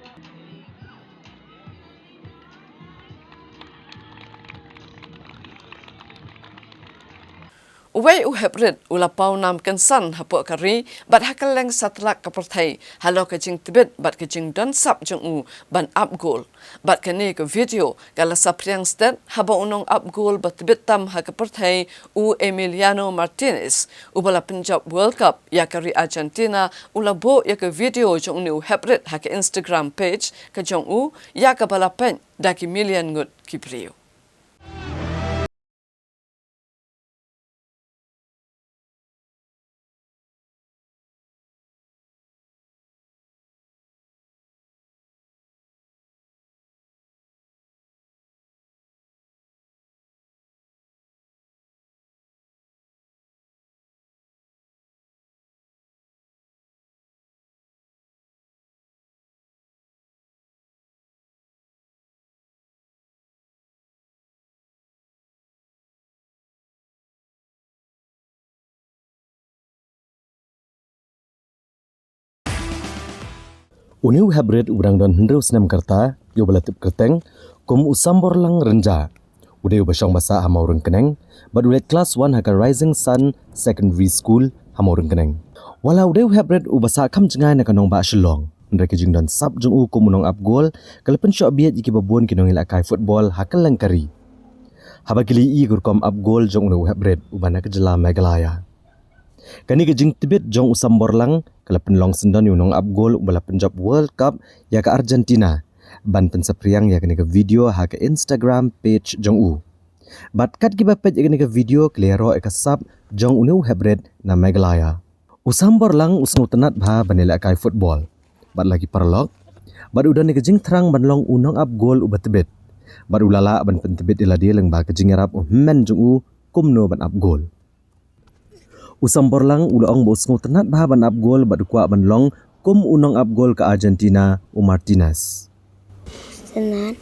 Speaker 1: Uway uhebrid ulapau nam kensan hapok kari bat hakaleng satlak kaperthai halo kajing tibet bat kajing don sap jong u ban up goal bat kani ke video kala sapriang stat haba unong up goal bat tibet tam hakaperthai u Emiliano Martinez ubala Punjab World Cup ya kari Argentina ulabo ya ke video jong u hebrid haka Instagram page ka jong u ya ka balapen daki million ngut kipriu.
Speaker 2: Uniu hybrid ubrang don hendru senam karta, yo belatip kerteng, kum usambor lang renja. Udah ubasong basa hamaurun keneng, but udah class 1 haka Rising Sun Secondary School hamaurun keneng. Walau udah hybrid ubasa kam jengai nak nong ba shilong. Mereka jing don sab jung u kum nong up goal, kalapen syok biat iki babon kinong ilakai football haka langkari. Haba kili i gurkom up goal jong udah hybrid ubana kejela Meghalaya. Kani kejing tibet jong usambor lang kalapen long sendon yung nong up goal ubala Punjab World Cup ya ke Argentina. Ban pensapriang ya kani ke video ha ke Instagram page jong u. Bat kat kiba page ya kani ke video klero eka sab jong unu hybrid na Meghalaya. Usambor lang usngu tenat bha banela kai football. Bat lagi parlok. Bat udah ni kejing terang ban long unong up goal ubat tibet. Bat ulala ban pentibet ila dia leng ba kejing arab men jong u kumno ban up goal. Usambor lang ulaong bosngu tenat bah ban up goal badukwa ban long kum unong up goal ke Argentina u Martinez.
Speaker 19: Senat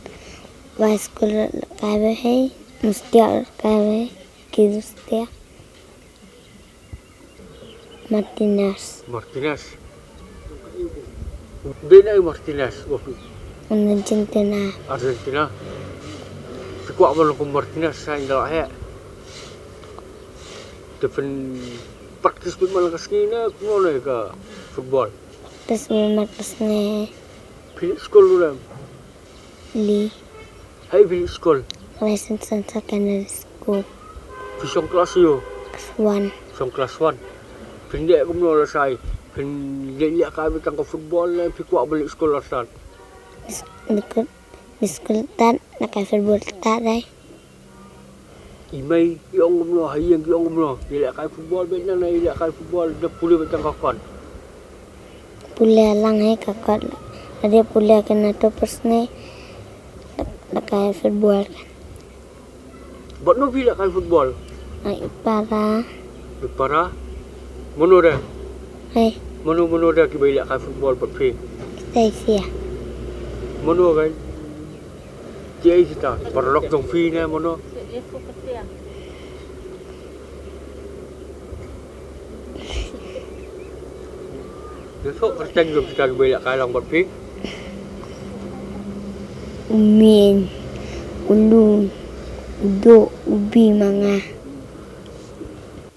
Speaker 19: ba school kabe hai mustia kabe ki mustia Martinez.
Speaker 20: Martinez. Bên ai Martinez?
Speaker 19: Argentina.
Speaker 20: Argentina. Kuat belum ke Martinez saya dah he. Depan praktis pun ke sini mana ke football.
Speaker 19: Terus memang kesini.
Speaker 20: Pilih sekolah dulu.
Speaker 19: Li.
Speaker 20: Hai pilih sekolah.
Speaker 19: License and secondary school.
Speaker 20: Pisang kelas yo.
Speaker 19: One.
Speaker 20: Pisang kelas 1. Pendek ke mana saya. Pendek kami tangkap football lah. Kuat balik sekolah start.
Speaker 19: Di sekolah tak nak football tak dah.
Speaker 20: Imai yang umno hayang yang umno. Dia kai football benar na dia kai football dia pulih macam kawan.
Speaker 19: Pulih lang hai kakak. Ada pulih kena tu persne. Nak football kan.
Speaker 20: Buat no bila kai football.
Speaker 19: Ai para.
Speaker 20: Para. Mono dah.
Speaker 19: Hai.
Speaker 20: Mono dah ki bila kai football buat pi.
Speaker 19: Sia.
Speaker 20: Mono kan. Dia kita perlok dong fi na mono. Besok kerjaan juga kita beli kalang buat pi.
Speaker 19: Umin, ulu, udo, ubi manga.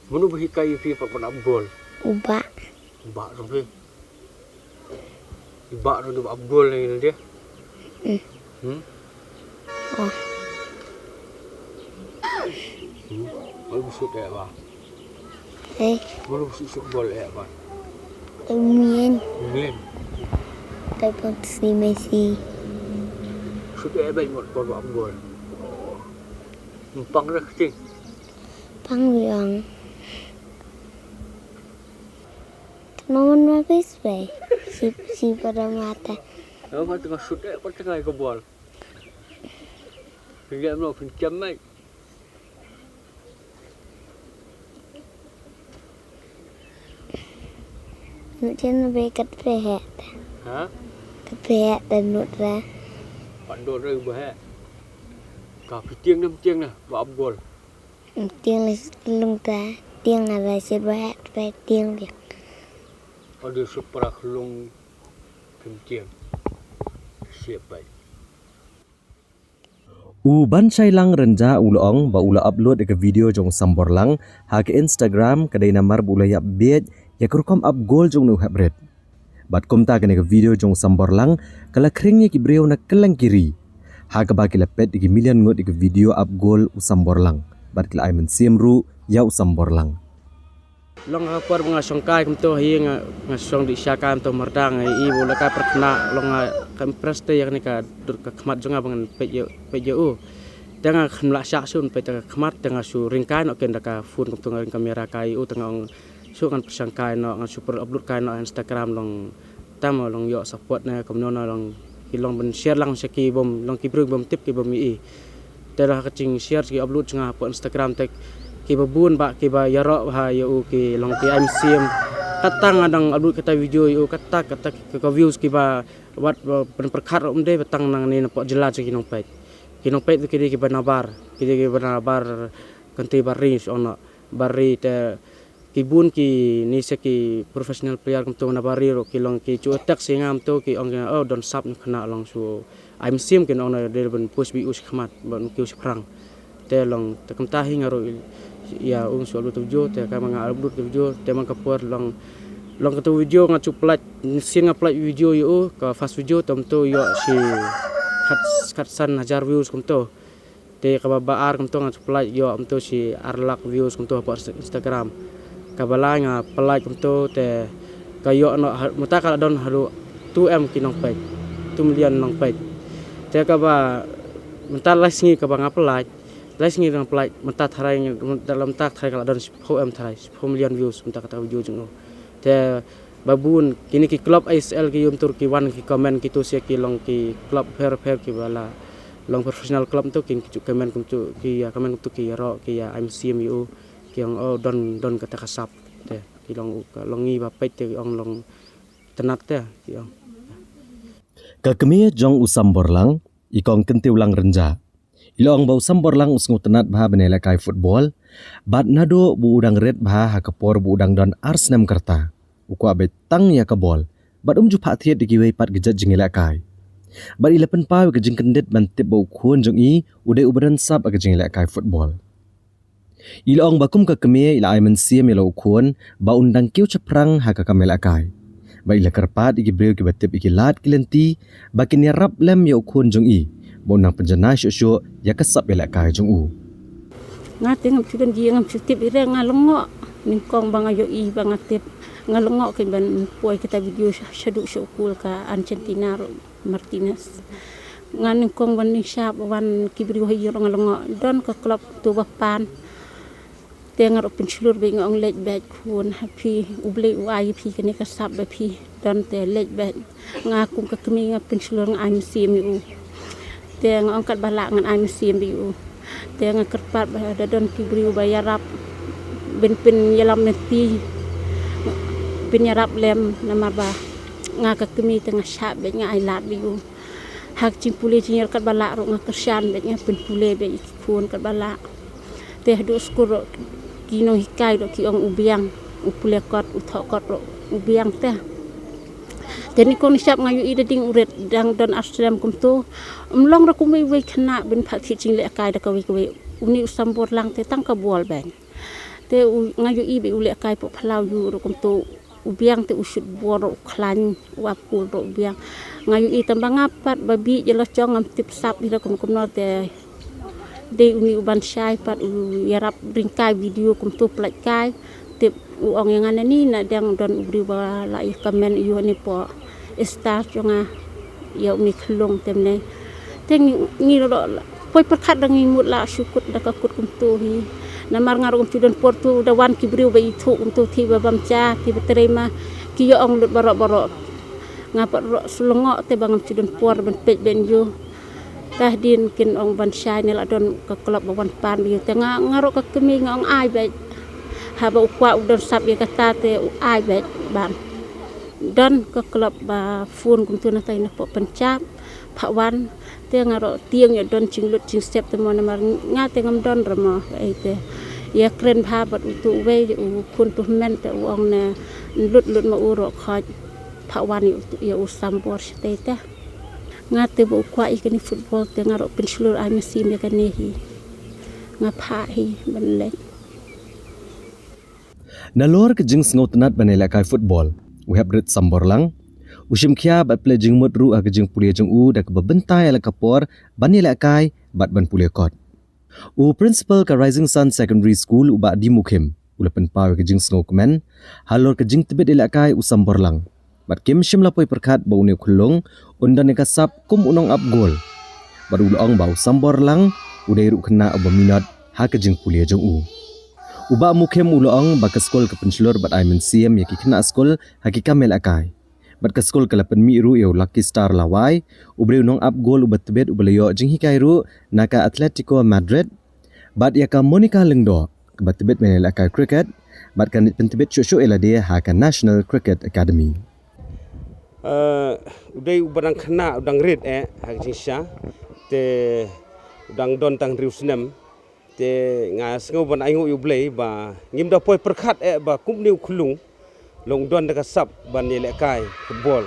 Speaker 20: Mana berhikai pi nak bol?
Speaker 19: Ubak.
Speaker 20: Ubak tu pi. Ubak tu bol ni dia.
Speaker 19: Oh.
Speaker 20: Mana busuk dia apa? Mana busuk bol dia apa?
Speaker 19: Umin.
Speaker 20: Umin.
Speaker 19: Telepon si Messi.
Speaker 20: Sudah baik mot bol bol. Pang dah kecil.
Speaker 19: Pang yang. Nomor habis baik. Si pada mata.
Speaker 20: Apa tengah sudah apa tengah ke bol. Dia mau pinjam mai.
Speaker 19: Macam lebih ketepet.
Speaker 20: Ha?
Speaker 19: Ketepet dan nut lah.
Speaker 20: Pandor dah bah. Tapi tiang na buat gol.
Speaker 19: Tiang lung ta, tiang ada sebab tiang dia.
Speaker 20: Ada super kelung tiang. Siap baik.
Speaker 2: Ban sai lang renja ulong ba ula upload ke video jong sambor lang ha ke Instagram kadai namar bula yap bet ya kurkom up goal jong nu habret. Bat kom ta ke video jong sambor lang kala kringnya ki breu na kelang kiri. Ha ka ba ki lepet ki million ngot ke video up goal usambor lang. Bat kila ai men siemru ya usambor lang.
Speaker 20: Long kapar mga songkai kumto hi nga song di syaka kumto merdang i bola ka perkena long kam preste yang ni ka dur ka khmat jonga bangan pejo tanga khmla syak sun pe tanga khmat tanga su ringkai no ken ka phone kumto ngang kamera kai u tanga su kan persangkai no ngang super upload kai no Instagram long tam long yo support na komno no long ki long ben share lang saki bom long ki brum bom tip ki bom i tera ka ching share ki upload jonga po Instagram tek ki babun ba ki ba yarok ha yo ki long ki MCM katang adang abut kata video yo kata ke views ki ba wat pen perkhat om de betang nang ni napok jelas ki nong pet ki ki ba nabar ki nabar kanti bari ono bari te ki bun ki ni se ki professional player kum to nabari ro ki long ki chu tak singam to ki ong oh don sap khna long su MCM ki nong na de ben post bi us khmat ban ki us prang te long te kum ta hingaro ya soal video te ka mga upload video te man kapor long ka video nga chuplat sin nga plat video yo ka fast video tom to yo si khat san 1000 views kum to te ka baar kum to nga chuplat yo kum to si arlak views kum to po Instagram ka bala nga plat kum to te ka yo no muta ka don halu 2M kinong pet 2 million nong pet te ka ba muta last ngi ka ba nga plat Lais ngi dang play mentat harai dalam tak harai kalau don 10M harai 10 million views mentat kata video jeng te babun kini ki club ISL ki yum Turki wan ki komen ki tu se ki long ki club fair ki bala long professional club tu kin ki komen kum tu ki ya komen tu ki ro ki ya MCM yu ki yang don kata kasap te ki long ngi ba pet te ong long tenat te ki ong
Speaker 2: Ka kemia jong usambor lang ikong kentiu lang renja. Ilong bau sambor lang usngu tenat bah benela kai football Bat nado bu udang red bah ha kapor bu udang don Arsenal kerta. Ukwa betang ya kabol. Bat ju pathiet digiwei pat gejat jingila kai. Bat ilapan pau ke jingkendet bantip bau kuon jong i udai ubaran sab ke jingila kai football. Ilong bakum ke kemie ila aiman siam ila ukuan ba undang kiu ceprang ha ka kamela kai. Ba ila kerpat iki breu ki batip iki lat kilenti ba kini rap lem ya ukuan jong i. Ba undang penjana syuk ya kesap ila kai jong u.
Speaker 21: Nga tengam sudan gi ngam sutip ire ngalongo ningkong bang ayo i bang atip ngalongo kin ban puai kita video syaduk syukul ka Argentina Martinez. Nga ningkong ban ni syap wan kibri wa yo ngalongo don ka klub tu bapan tengar penculur be ngong lej back kun happy uble uai pi kene ka sap be pi don te lej back nga kum ka kemi nga penculur nga am sim u te ngong kat balak ngan am sim u te nga kerpat ba don kibri bayarap ben pen yalam neti penyarap lem namar ba nga ka kemi tengah syap be nga ai lat u hak cing pule cing kat balak ro nga kersan be nga pen pule be kun kat balak te do skuro kinong hikai do ki ong ubiang upule kot uthokot ro ubiang te teni kong siap ngayu ida ding uret dang don Amsterdam kum tu umlong ra kum we khna bin phat thi ching le kai da ka we uni usambor lang te tang ka bol bang te ngayu i be ule kai po phlau yu ro kum tu ubiang te usut bor ro khlan wa pul ro ubiang ngayu i tambang apat babi jelo chong am tip sap ida kum no te de uni uban syai pat yarap ringkai video kum tu plak kai tip uong yang ana ni na dang don ubri ba la i kamen yu ni po star jonga ya uni khlong temne teng ni ro poi perkhat dang mut la syukut da ka kut kum tu hi namar ngar kum tudon portu da wan kibriu ba i thu kum tu thi ba bam cha ti terima ki yo ong lut barok ngapat ro sulongo te bangam tudon por ben pej ben yu tahdin kin ong ban syai ni la don ka klub ban pan bi tengah ngarok ka kemi ngong ai be ha ba ukwa udon sap ye kata te ai be ban don ka klub ba fun kum tu na tai na po pencap phawan te ngarok tieng ya don cinglut cing step te mon mar nga te ngam don ramo ai te ya kren pha bat tu we u kun tu men te ong na lut ma uro khaj phawan ya usam bor te te ngate bo kwa ikani football te ngaro pensulur ai mesim ya kane hi ngapha hi banle
Speaker 2: Nalor ke jing sngot nat banela kai football we have red samborlang usim khia bat play jing mut ru ag jing pulia jing u dak bebentai ala kapor banela kai bat ban pulia kot u principal ka Rising Sun Secondary School u ba di mukim ulapan paw ke jing sngot men halor ke jing tibet ela kai u samborlang bat kim shimla poi perkhat bau ne khulong undan ka sap kum unong up gol baru ulong bau sambor lang udai ru khna aba minat ha ka jing pulia jong u uba mukhem ulong ba ka skol ka pensulur bat aimen siam ya ki khna skol hakika mel akai bat ka skol kala pen mi ru eu lucky star lawai ubreu nong up gol ubat tebet ubleyo jing hikai ru naka Atletico Madrid bat ya ka Monica Lengdo bat tebet mel akai cricket bat kan pen tebet shosho ela dia ha ka National Cricket Academy
Speaker 10: udai ubarang khna udang red hak jingsha te udang don tang riusnem te nga sngo ban aingo ublei ba ngim da poi perkhat ba kumniu khulung long don da sap ban yele kai football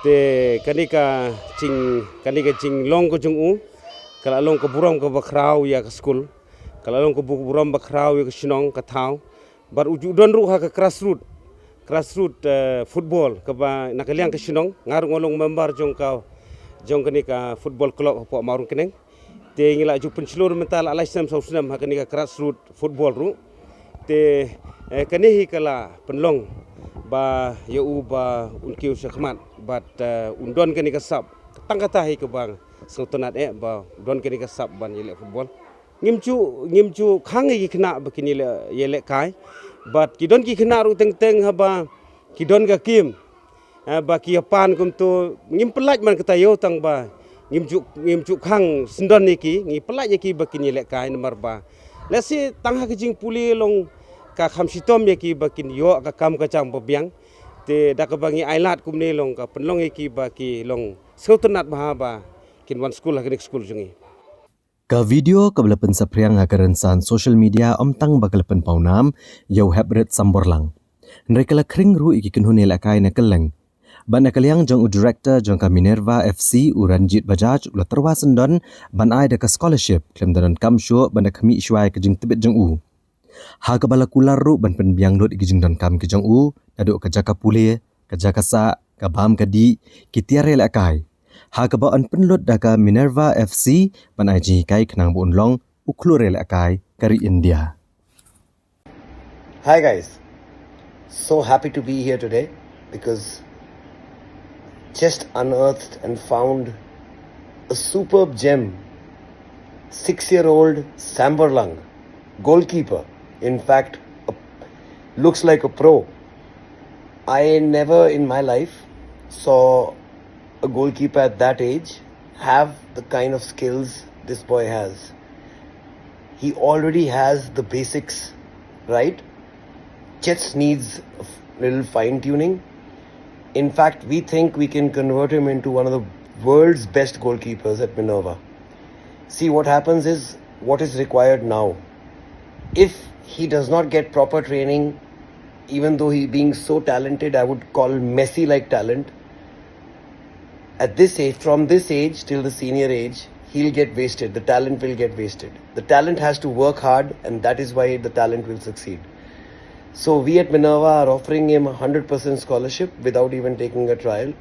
Speaker 10: te kanika cing long ko jung u kala long ko buram ko bakrau ya ka school kala long ko buram bakrau ya ka shinong ka thau bar uju don ru ha ka grassroot football ka ba nakaliang ka shinong ngar ngolong member jong kanika football club po marung keneng te ngila ju pencelur mental alai sam sausnam ha kanika grassroot football ru te kanihi kala penlong ba eu ba unkiu sakmat bat undon kanika sap tangkatahi ke bang sautonat ba don kanika sap ban yele football ngimchu khangi khna bakini yele kai but kidon ki khna ru teng haba kidon ga kim ba ki pan kum tu ngim pelaj man kata yo tang ba ngimcu khang sindon niki ngi pelaj ki bakini le kai nomor ba lesi tang ha kijing puli long ka kham sitom ki bakin yo ka kam ka chang bobiang te da ka bangi ailat kum ne long ka penlong ki ba ki long sautanat ba kin wan school ha school jungi
Speaker 2: Ka video kabelapen sapriang hakarensan social media tang bakalapen paunam yau hebret samborlang. Mereka la kring ru iki kenhune lakai na keleng. Ban akaliang jong director jong ka Minerva FC Ranjit Bajaj ula terwasen don ban ai da ka scholarship klem dan kam sure ban kami syai ke jeng tebet jong u. Ha ka bala kular ru ban pen biang lot iki jeng don kam ke jong u daduk ka jaka pule ka jaka sa ka bam ka di ki tiare lakai. Ha ka ba an penlot da ka Minerva FC ban ai ji kai kenang bu unlong uklure lakai kari India.
Speaker 4: Hi guys, so happy to be here today because just unearthed and found a superb gem. 6-year-old Sambarlang, goalkeeper. In fact, looks like a pro. I never in my life saw a goalkeeper at that age have the kind of skills this boy has. He already has the basics right. Just needs a little fine tuning. In fact, we think we can convert him into one of the world's best goalkeepers at Minerva. See, what happens is what is required now. If he does not get proper training, even though he being so talented, I would call Messi-like talent, at this age, from this age till the senior age, he'll get wasted. The talent will get wasted. The talent has to work hard, and that is why the talent will succeed. So we at Minerva are offering him 100% scholarship without even taking a trial.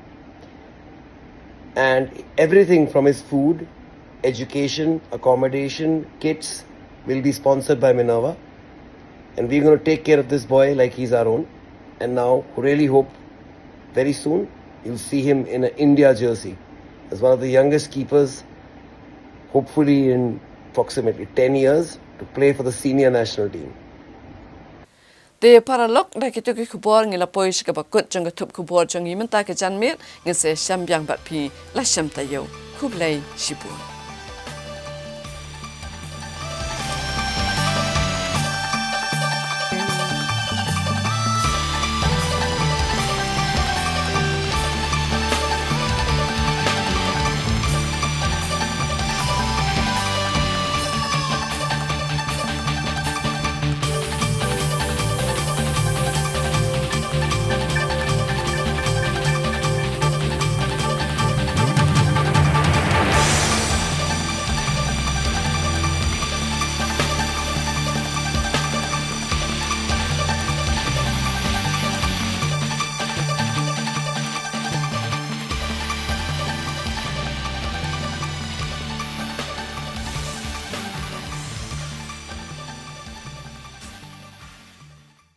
Speaker 4: And everything from his food, education, accommodation, kits will be sponsored by Minerva. And we're going to take care of this boy like he's our own. And now, really hope very soon you'll see him in an India jersey as one of the youngest keepers, hopefully in approximately 10 years, to play for the senior national team.
Speaker 1: Te paralog da kitu ki kubor ngila pois ka bakut jang tup kubor jang imenta ke janmit ngese syam yang bat pi la syam tayo kublai shibun.